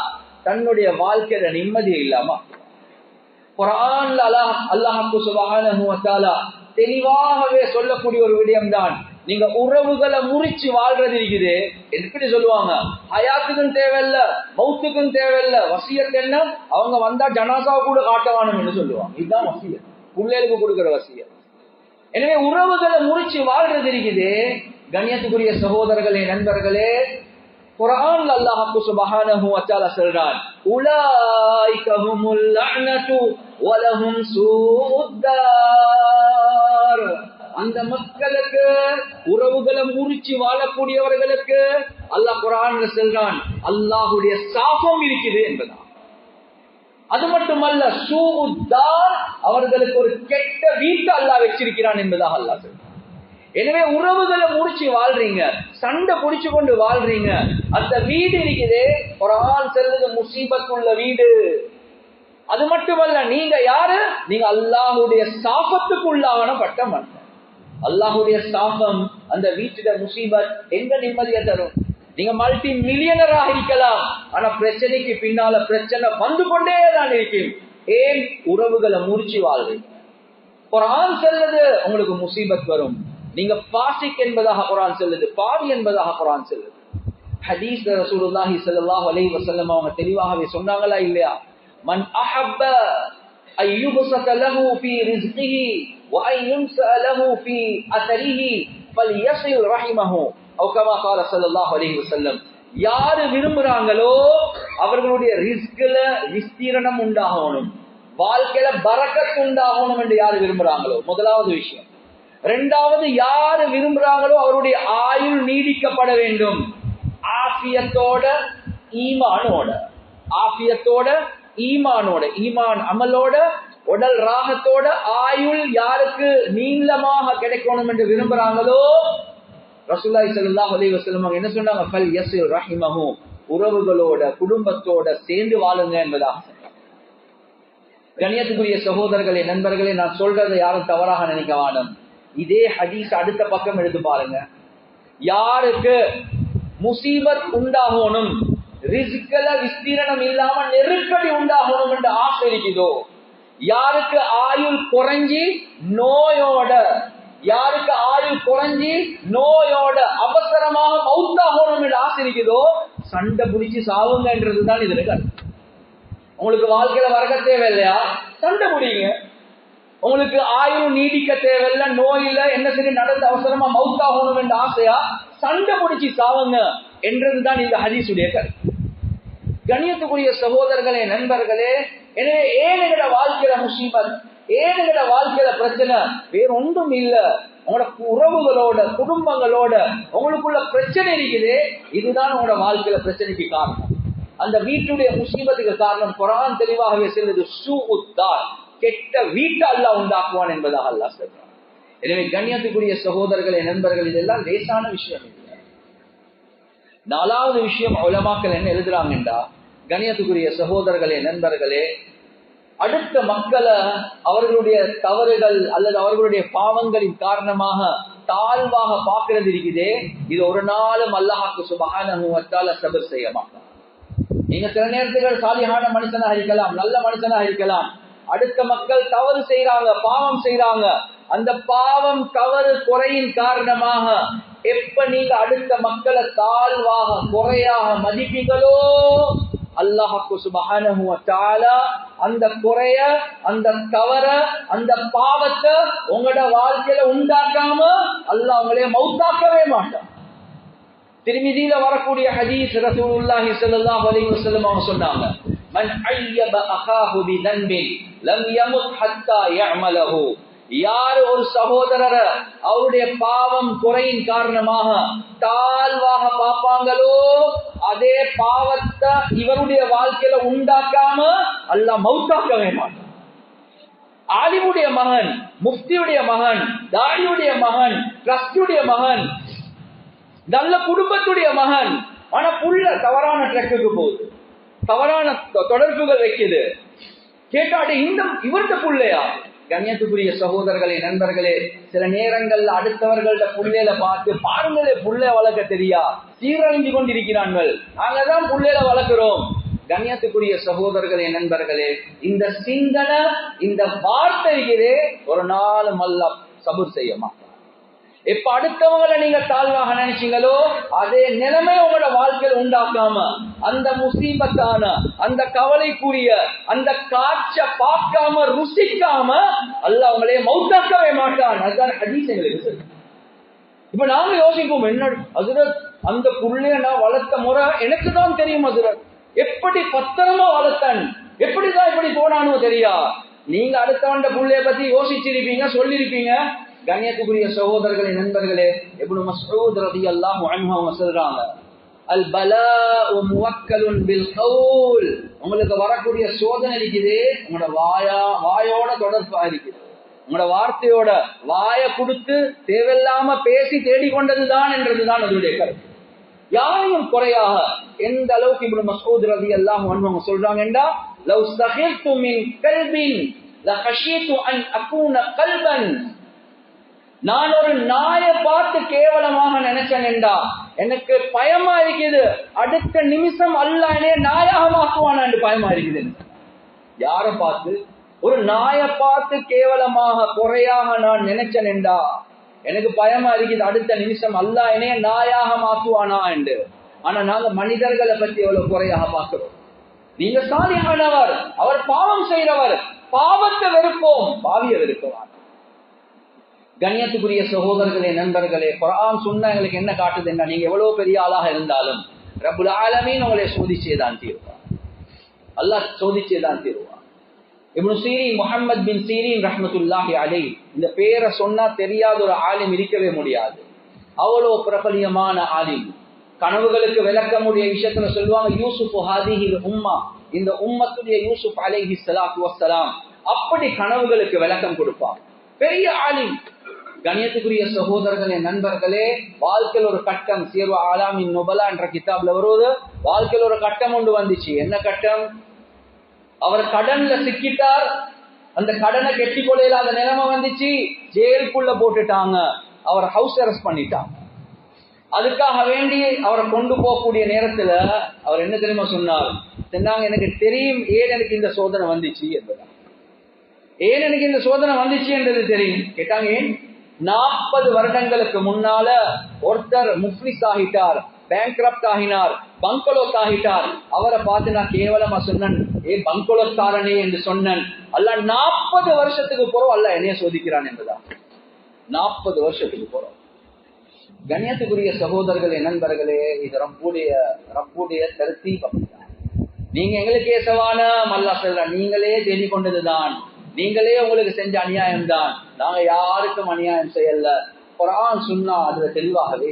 தன்னுடைய வாழ்க்கையில நிம்மதி இல்லாம குர்ஆன்ல அல்லாஹ் சுப்ஹானஹு வ தஆலா தெளிவாகவே சொல்லக்கூடிய ஒரு விடயம் தான், நீங்க உறவுகளை முறிச்சு வாழ்றது இருக்குது. எப்படி சொல்லுவாங்க, ஹயாத்துக்கும் தேவையில்ல, மௌத்துக்கும் தேவையில்ல, வசியத் என்ன, அவங்க வந்தா ஜனாசாவை கூட காட்டவானும் என்று சொல்லுவாங்க. இதுதான் வசியத், பிள்ளைகளுக்கு கொடுக்கிற வசியத். எனவே உறவுகளை முறிச்சு வாழ்றது இருக்குது. கண்ணியத்துக்குரிய சகோதரர்களே, நண்பர்களே, குர்ஆன்ல அல்லாஹ் சுப்ஹானஹு வ தஆலா சொல்றான், உலாயிக ஹுமுல் லஅனது வ லஹும் சூஉத்தார். அந்த மக்களுக்கு, உறவுகளை முறிச்சு வாழக்கூடியவர்களுக்கு அல்லாஹ் குர்ஆன்ல சொல்றான், அல்லாஹ்வுடைய சாபம் இருக்குது என்பதா. அது மட்டுமல்ல, சூஉத்தார், அவர்களுக்கு ஒரு கெட்ட வீட்டை அல்லாஹ் வச்சிருக்கிறான் என்பதாக அல்லாஹ் சொல்றான். எனவே உறவுகளை முடிச்சு வாழ்றீங்க, சண்டை பிடிச்சு கொண்டு வாழ்றீங்க, அந்த வீடு இருக்குது, குர்ஆன் சொல்லுது முசீபத்துள்ள வீடு. அது மட்டுமல்ல, நீங்க யாரு, நீங்க அல்லாஹ்வுடைய சாபத்துக்கு உள்ளாகப்பட்ட மனிதன். அல்லாஹுடைய சாபம் அந்த வீட்டுல முசீபத் எங்க நிம்மதியை தரும்? நீங்க மல்டி மில்லியனராக இருக்கலாம், ஆனா பிரச்சனைக்கு பின்னால பிரச்சனை வந்து கொண்டே தான் இருக்கும். ஏன்? உறவுகளை முறிச்சு வாழ்றீங்க. குர்ஆன் சொல்லுது உங்களுக்கு முசீபத் வரும். நீங்க பாசிக் என்பதாக குர்ஆன் சொல்லுது, பாவி என்பதாக குர்ஆன் சொல்லுது. ஹதீஸ்ல ரசூலுல்லாஹி ஸல்லல்லாஹு அலைஹி வஸல்லம் அவங்க தெளிவாகவே சொன்னாங்களா இல்லையா? மன் அஹப்ப அய்யுபஸத லஹு ஃபீ ரிஸ்கிஹி வ அய்யும்ஸ லஹு ஃபீ அஸரிஹி ஃபல்யஸில் ரஹிமஹு அவ் கமா قال ஸல்லல்லாஹு அலைஹி வஸல்லம். யாரு விரும்புறாங்களோ அவர்களுடைய ரிஸ்க்ல விஸ்தீரணம் உண்டாகணும், வாழ்க்கையில பரக்கத் உண்டாகணும் என்று யாரு விரும்புறாங்களோ முதலாவது விஷயம். இரண்டாவது, யாரு விரும்புறாங்களோ அவருடைய ஆயுள் நீடிக்கப்பட வேண்டும். ஆஃபியத்தோட ஈமானோட, ஆஃபியத்தோட ஈமானோட, ஈமான் அமலோட, உடல் ராகத்தோட ஆயுள் யாருக்கு நீளமாக கிடைக்கணும் என்று விரும்புறாங்களோ ரசூலுல்லாஹி ஸல்லல்லாஹு அலைஹி வஸல்லம் என்ன சொன்னாங்க? ஃபல் யஸில் ரஹிமஹு, உறவுகளோட குடும்பத்தோட சேர்ந்து வாழுங்க என்பதாக. கண்ணியத்துக்குரிய சகோதரர்களே, நண்பர்களே, நான் சொல்றதை யாரும் தவறாக நினைக்க வேண்டாம். இதே ஹதீஸ் அடுத்த பக்கம் எடுத்து பாருங்க. யாருக்கு முசீபத் உண்டாகணும், ரிஸ்க்ல விஸ்தீரணம் இல்லாம நெருக்கடி உண்டாகணும் என்று ஆசை இருக்குதோ, யாருக்கு ஆயுள் குறைஞ்சி நோயோட, யாருக்கு ஆயுள் குறைஞ்சி நோயோட அவசரமாக மௌத்தாகணும் என்று ஆசை இருக்குதோ, சண்டை பிடிச்சு சாவுங்கன்றதுதான் இதுல கருத்து. உங்களுக்கு வாழ்க்கையில வரக்க தேவையில்லையா? சண்டை பிடிங்க. உங்களுக்கு ஆயுள் நீடிக்க தேவையில்லை, நோயில என்ன சரி நடந்து அவசரமா மௌத்தாகணும் என்ற ஆசையா? சண்டை பிடிச்சி சாவுங்க என்றதுதான் இந்த ஹதீஸுடைய கருத்து. கண்ணியத்துக்குரிய சகோதரர்களே, நண்பர்களே, எனவே ஏன் எங்கட வாழ்க்கையில முசீபத், ஏன் எங்கட வாழ்க்கையில பிரச்சனை? வேற ஒன்றும் இல்ல, உங்களோட உறவுகளோட குடும்பங்களோட உங்களுக்குள்ள பிரச்சனை இருக்குது. இதுதான் உங்களோட வாழ்க்கையில பிரச்சனைக்கு காரணம். அந்த வீட்டுடைய முசீபத்துக்கு காரணம் குர்ஆன் தெளிவாகவே சொல்லுது, சூஉத்தார், கெட்ட வீட்டை அல்லாஹ் உண்டாக்குவான் என்பதாக அல்லாஹ் சொல்றான். எனவே கண்ணியத்துக்குரிய சகோதரர்களே, நண்பர்கள், இதெல்லாம் லேசான விஷயம் இல்லை. நாலாவது விஷயம் உலமாக்கள் என்ன எழுதுறாங்கன்றா, கண்ணியத்துக்குரிய சகோதரர்களே, நண்பர்களே, அடுத்த மக்களை அவர்களுடைய தவறுகள் அல்லது அவர்களுடைய பாவங்களின் காரணமாக தாழ்வாக பார்க்கிறது இருக்குதே, இது ஒரு நாளும் அல்லாஹ்வுக்கு சுப்ஹானஹு வ தஆலா சபர் செய்ய மாட்டார். நீங்க சில நேரத்துக்கு சாலிஹான மனுஷனாக இருக்கலாம், நல்ல மனுஷனாக இருக்கலாம், அடுத்த மக்கள் தவறு செய்யறாங்க, பாவம் செய்யறாங்க, அந்த பாவம் தவறு குறையின் காரணமாக எப்ப நீங்க அடுத்த மக்களை தாழ்வாக குறையாக மதிப்பீங்களோ, அல்லாஹ்வுக்கு சுப்ஹானஹு வ தஆலா அந்த குறைய, அந்த தவற, அந்த பாவத்தை உங்களோட வாழ்க்கையில உண்டாக்காம அல்லாஹ் உங்களைய மௌத்தாக்கவே மாட்டான். திர்மிதியில வரக்கூடிய ஹதீஸ், ரசூலுல்லாஹி ஸல்லல்லாஹு அலைஹி வஸல்லம் அவங்க சொன்னாங்க, மன் அய்யப அகாஹு பிதன்பின் லம் யமுத் ஹத்தா யஅமலஹு. யார் ஒரு சகோதரரை அவருடைய பாவம் குறையின் காரணமாக தாழ்வாக பார்ப்பாங்களோ, அதே பாவத்தை இவருடைய வாழ்க்கையில உண்டாக்காம அல்லாஹ் மௌத்தாக்கவே மாட்டான். ஆலிமுடைய மகன், முஃப்தியுடைய மகன், தாயியுடைய மகன், ட்ரஸ்டுடைய மகன், நல்ல குடும்பத்துடைய மகன், ஆனா புள்ள தவறான ட்ரக்குக்கு போகுது, தவறான தொடர்புகள் வைக்குது, கேட்டாடு இந்த இவருடைய புள்ளையா? கண்ணியத்துக்குரிய சகோதரர்களே, நண்பர்களே, சில நேரங்கள்ல அடுத்தவர்கள்ட புள்ளையில பார்த்து பாருங்களே, புள்ளை வளர்க்க தெரியா, சீரழிஞ்சு கொண்டிருக்கிறார்கள், நாங்கதான் புள்ளையில வளர்க்கிறோம். கண்ணியத்துக்குரிய சகோதரர்களே, நண்பர்களே, இந்த சிந்தனை, இந்த வார்த்தைகளே ஒரு நாளும் அல்லாஹ் சபூர் செய்ய மாட்டார். எப்ப அடுத்தவங்களை நீங்க தாழ்வாக நினைச்சீங்களோ, அதே நிலைமை உங்களோட வாழ்க்கையில் உண்டாக்காம அந்த முசீபத்தான, அந்த கவலைக்குரிய, அந்த காட்ச பார்க்காம ருசிக்காம அல்லாஹ் உங்களையே மௌத்தாக்கவே மாட்டான். அதுதான் ஹதீஸ் எங்களுக்கு சொல்லு. இப்ப நாங்க யோசிப்போம், என்ன ஹஜ்ரத் அந்த புள்ளைய நான் வளர்த்த முறை எனக்கு தான் தெரியும், ஹஜ்ரத் எப்படி பத்திரமா வளர்த்தன், எப்படிதான் இப்படி போனானோ தெரியா. நீங்க அடுத்தவண்ட புள்ளைய பத்தி யோசிச்சிருப்பீங்க, சொல்லிருப்பீங்க. கண்ணியத்துக்குரிய சகோதரர்களே, நண்பர்களே, இப்னு மஸ்ஊத் ரலியல்லாஹு அன்ஹு அவங்க சொல்றாங்க, அல் பலாஉ முவக்கலுன் பில் கவுல். உங்களுக்கு வரக்கூடிய சோதனை இருக்குது, உங்களோட வாயோட தொடர்பா இருக்குது, உங்களோட வார்த்தையோட. வாயை கொடுத்து தேவையில்லாம பேசி தேடிக்கொண்டதுதான் என்றதுதான் அதனுடைய கருத்து. யாரையும் குறையாக எந்த அளவுக்கு இப்னு மஸ்ஊத் ரலியல்லாஹு அன்ஹு அவங்க சொல்றாங்கன்றா, லவ் சஹில்து மின் கல்பின் லஹஷீது அன் அகூன கல்பன். நான் ஒரு நாயை பார்த்து கேவலமாக நினைச்சேன்டா எனக்கு பயமா இருக்குது, அடுத்த நிமிஷம் அல்லாஹ் என்னைய நாயாக மாற்றுவானா என்று பயமா இருக்குது. யார பார்த்து? ஒரு நாயை பார்த்து கேவலமாக குறையாக நான் நினைச்சேன்டா எனக்கு பயமா இருக்குது, அடுத்த நிமிஷம் அல்லாஹ் என்னைய நாயாக மாற்றுவானா என்று. ஆனா நாங்க மனிதர்களை பத்தி எவ்வளவு குறையாக பார்க்கிறோம். நீங்க சாலிஹானவர், அவர் பாவம் செய்கிறவர், பாவத்தை வெறுப்போம், பாவிய வெறுப்பவார். கண்ணியத்துக்குரிய சகோதரர்களே, நண்பர்களே, குர்ஆன் சுன்னா எங்களுக்கு என்ன காட்டுதுன்னா, நீங்க எவ்வளவு பெரிய ஆளாக இருந்தாலும் ரப்புல் ஆலமீன் உங்களை சோதிச்சேதான் தீர்வார். அல்லாஹ் சோதிச்சேதான் தீர்வார். இப்னு சீரீன், முஹம்மத் பின் சீரீன் ரஹ்மத்துல்லாஹி அலைஹி, இந்த பேரை சொன்னா தெரியாத ஒரு ஆலிம் இருக்கவே முடியாது. அவ்வளவு பிரபலியமான ஆலிம். கனவுகளுக்கு விளக்க முடிய விஷயத்துல சொல்லுவாங்க, யூசுப் ஹாதிஹில் உம்மா, இந்த உம்மத்துடைய யூசுப் அலைஹி ஸலாத்து வஸ்ஸலாம். அப்படி கனவுகளுக்கு விளக்கம் கொடுப்பார். பெரிய ஆலிம். கண்ணியத்துக்குரிய சகோதரர்களே, நண்பர்களே, வாழ்க்கையில் ஒரு கட்டம், சீர்வ ஆலாமின் நுபலா என்ற கிதாப்ல வருவது, வாழ்க்கையில் ஒரு கட்டம் ஒன்று வந்துச்சு. என்ன கட்டம்? அவர் கடன்ல சிக்கிட்டார். அந்த கடனை கெட்டி கொள்ளையில்லாத நிலைமை வந்துச்சு. ஜெயிலுக்குள்ள போட்டுட்டாங்க. அவர் ஹவுஸ் அரெஸ்ட் பண்ணிட்டாங்க. அதுக்காக வேண்டி அவரை கொண்டு போகக்கூடிய நேரத்துல அவர் என்ன தெரியுமா சொன்னார்? எனக்கு தெரியும் ஏன் எனக்கு இந்த சோதனை வந்துச்சு என்பதா. ஏன் எனக்கு இந்த சோதனை வந்துச்சு என்றது தெரியும். கேட்டாங்க, ஏன்? 40 வருடங்களுக்கு முன்னால ஒருத்தர் முஃப்லிஸ் ஆகிட்டார், பேங்க்ரப்ட் ஆகினார், பங்களோத் ஆகிட்டார். அவரை பார்த்து நான் கேவலமா சொன்னேன், ஏ பங்களோத்காரனே என்று சொன்னேன். அல்லாஹ் 40 வருஷத்துக்கு போறோம் அல்லாஹ் என்னைய சோதிக்கிறான் என்பதா. 40 வருஷத்துக்கு போறோம். கண்ணியத்துக்குரிய சகோதரர்களே, நண்பர்களே, இது ரப்புடைய தர்தீப். நீங்க எங்களுக்கு ஏசவான அல்லாஹ் சொல்ற, நீங்களே தேடிக் கொண்டதுதான், நீங்களே உங்களுக்கு செஞ்ச அநியாயம் தான், நாங்க யாருக்கும் அநியாயம் செய்யல. குர்ஆன் சுன்னா அதுல தெளிவாகவே.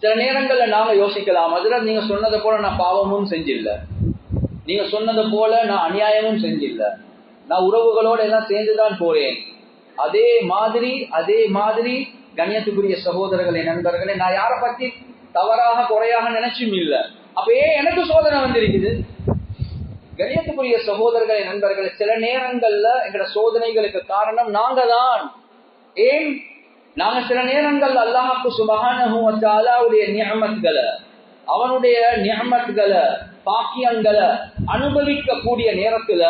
சில நேரங்கள்ல நாங்க யோசிக்கலாம், அதுல நீங்க சொன்னதை போல நான் பாவமும் செஞ்சில்ல, நீங்க சொன்னதை போல நான் அநியாயமும் செஞ்சில்ல, நான் உறவுகளோட எல்லாம் சேர்ந்துதான் போறேன். அதே மாதிரி கண்ணியத்துக்குரிய சகோதரர்களே, நண்பர்களே, நான் யாரை பத்தி தவறாக குறையாக நினைச்சும் இல்லை. அப்ப ஏன் எனக்கு சோதனை வந்திருக்குது? கண்ணியத்துக்குரிய சகோதரர்களே, நண்பர்களே, சில நேரங்கள்ல எங்களோட சோதனைகளுக்கு காரணம் நாங்க தான். ஏன்? நாங்க சில நேரங்கள் அல்லாஹ்வுக்கு சுப்ஹானஹு வ தஆலாவுடைய நிஅமத்களை, அவனுடைய நிஅமத்களை, பாக்கியங்களை அனுபவிக்க கூடிய நேரத்துல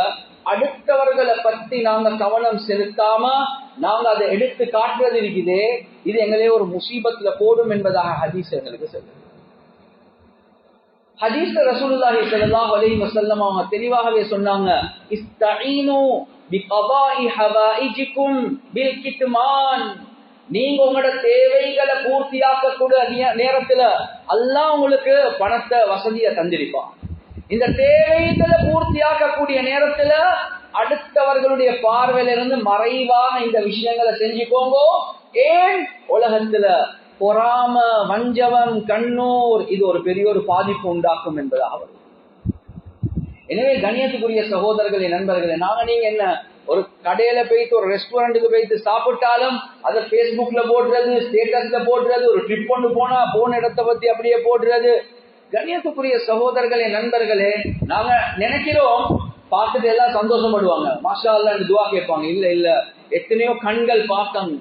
அடுத்தவர்களை பத்தி நாங்க கவனம் செலுத்தாம நாங்க அதை எடுத்து காட்டுறது இருக்குதே, இது எங்களே ஒரு முசீபத்துல போடும் என்பதாக ஹதீஸ் எங்களுக்கு சொல்லுது. ஹதீஸ்ல ரசூலுல்லாஹி ஸல்லல்லாஹு அலைஹி வஸல்லம் அவங்க தெளிவாகவே சொன்னாங்க, இஸ்தஈனு பிகதாஇ ஹவாயிஜிகும் பில் கித்மான். நீங்க உங்களோட தேவைகளை பூர்த்தியாக்கக்கூடிய நேரத்துல அல்லாஹ் உங்களுக்கு பணத்தை வசதியை தந்திருப்பான். இந்த தேவைகளை பூர்த்தியாக்கக்கூடிய நேரத்துல அடுத்தவர்களுடைய பார்வையிலிருந்து மறைவாக இந்த விஷயங்களை செஞ்சுக்கோங்க. ஏன்? உலகத்துல பொறாம, வஞ்சவம், கண்ணூர், இது ஒரு பெரிய ஒரு பாதிப்பு உண்டாக்கும் என்பதாக. எனவே கண்ணியத்துக்குரிய சகோதரர்களே, நண்பர்களே, நீங்க என்ன ஒரு கடையில போயிட்டு ஒரு ரெஸ்டாரண்ட்டுக்கு போயிட்டு சாப்பிட்டாலும் அதை பேஸ்புக்ல போடுறது, ஸ்டேட்டஸ்ல போடுறது, ஒரு ட்ரிப் ஒன்று போனா போன இடத்தை பத்தி அப்படியே போடுறது. கண்ணியத்துக்குரிய சகோதரர்களே, நண்பர்களே, நாங்க நினைக்கிறோம் பார்த்துட்டு எல்லாம் சந்தோஷப்படுவாங்க, மாஷா அல்லாஹ்னு துஆ கேட்பாங்க. இல்ல, எத்தனையோ கண்கள் பார்த்தாங்க.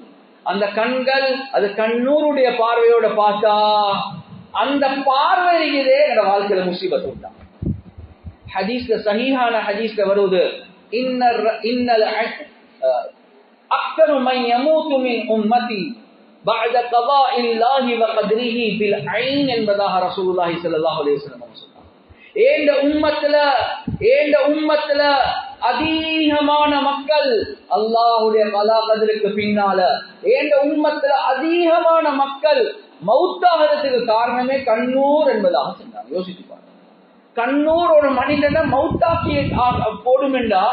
அந்த கண்கள் அது கண்ணூருடைய பார்வையோட பார்த்தா அந்த பார்வை இருக்குதே எங்க வாழ்க்கையில முசீபத் உண்டாம். ஹதீஸ்ல, சஹீஹான ஹதீஸ்ல வருது, இன்னல் அக்தரு மன் யமூது மின் உம்மதி பஅத கதாஇல்லாஹி வ கத்ரிஹி பில் ஐன் என்பதாக ரசூலுல்லாஹி ஸல்லல்லாஹு அலைஹி வஸல்லம் சொன்னாங்க. ஏண்ட உம்மத்துல அதிகமான மக்கள் அல்லாஹ்வுடைய கலா கதிருக்கு பின்னால ஏண்ட உம்மத்துல அதிகமான மக்கள் மௌத்தாகிறதுக்கு காரணமே கண்ணூர் என்பதாக சொன்னாங்க. யோசிச்சு பாருங்க, கண்ணூர் ஒரு மனிதனை மௌத்தாக்கி போடும் என்றா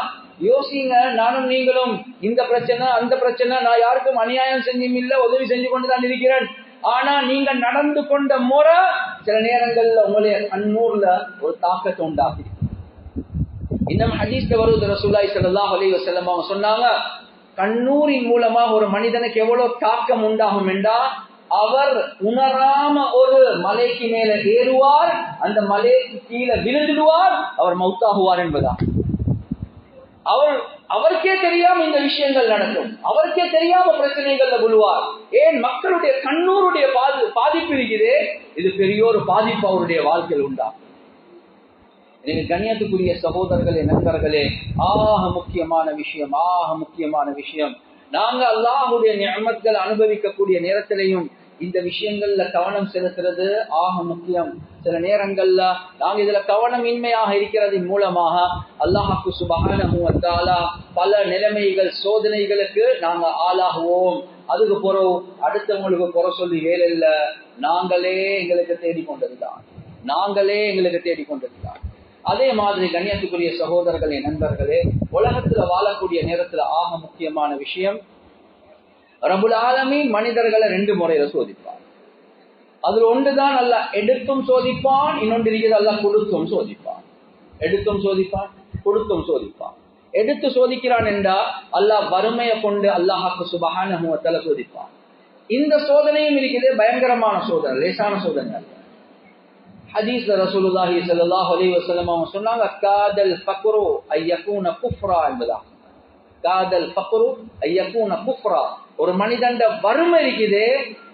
யோசிங்க. நானும் நீங்களும் இந்த பிரச்சனை அந்த பிரச்சனை, நான் யாருக்கும் அநியாயம் செஞ்சும் இல்லை, உதவி செஞ்சு கொண்டுதான் இருக்கிறேன். ஆனா நீங்க நடந்து கொண்ட முறை சில நேரங்கள்ல உங்களுடைய கண்ணூர்ல ஒரு தாக்கத்தை உண்டாக்கி. இன்னும் ஹதீஸ்ல வருது, ரசூலுல்லாஹி ஸல்லல்லாஹு அலைஹி வஸல்லம் அவங்க சொன்னாங்க, கண்ணூரின் மூலமா ஒரு மனிதனுக்கு எவ்வளவு தாக்கம் உண்டாகும் என்றா, அவர் உணராம ஒரு மலைக்கு மேல ஏறுவார், அந்த மலைக்கு கீழே விழுந்துடுவார், அவர் மௌத்தாகுவார் என்பதா. அவருக்கே தெரியாம இந்த விஷயங்கள் நடக்கும், அவருக்கே தெரியாம பிரச்சனைகள்ல விழுவார். ஏன் மக்களுடைய கண்ணூருடைய பாதிப்பு இருக்குது, இது பெரிய ஒரு பாதிப்பு அவருடைய வாழ்க்கையில் உண்டா. நீங்க கண்ணியத்துக்குரிய சகோதரர்களே, நண்பர்களே, ஆக முக்கியமான விஷயம் நாங்க அல்லாஹ்வுடைய நிஅமத்களை அனுபவிக்கக்கூடிய நேரத்திலையும் இந்த விஷயங்கள்ல கவனம் செலுத்துறது ஆக முக்கியம். சில நேரங்கள்ல நாங்க இதுல கவனம் இன்மையாக இருக்கிறதின் மூலமாக அல்லாஹ்வுக்கு சுப்ஹானஹு வ தஆலா பல நிலைமைகள் சோதனைகளுக்கு நாங்க ஆளாகுவோம். அதுக்கு பிறகு அடுத்தவங்களுக்கு குறை சொல்லி வேலை இல்ல, நாங்களே எங்களுக்கு தேடிக்கொண்டதுதான். அதே மாதிரி கண்ணியத்துக்குரிய சகோதரர்களே, நண்பர்களே, உலகத்துல வாழக்கூடிய நேரத்துல ஆக முக்கியமான விஷயம், ரப்புல் ஆலமீன் மனிதர்களை 2 முறையில சோதிப்பான். அதுல ஒன்றுதான் அல்லாஹ் எடுத்தும் சோதிப்பான், இன்னொன்று இருக்குது அல்லாஹ் கொடுத்தும் சோதிப்பான். கொடுத்தும் சோதிப்பான். எடுத்து சோதிக்கிறான் என்றா அல்லாஹ் வறுமையை கொண்டு அல்லாஹ்வுக்கு சுப்ஹானஹு வ தஆலா சோதிப்பான். இந்த சோதனையும் இருக்குது, பயங்கரமான சோதனை, லேசான சோதனை அல்ல. ஹதீஸ்ல ரசூலுல்லாஹி ஸல்லல்லாஹு அலைஹி வஸல்லம் அவங்க சொன்னாங்க, காதல் ஃபக்ரு ஐயகூன குஃப்ரா என்பதா. காதல் ஃபக்ரு ஐயகூன குஃப்ரா. ஒரு மனிதன் வறுமை இருக்குது,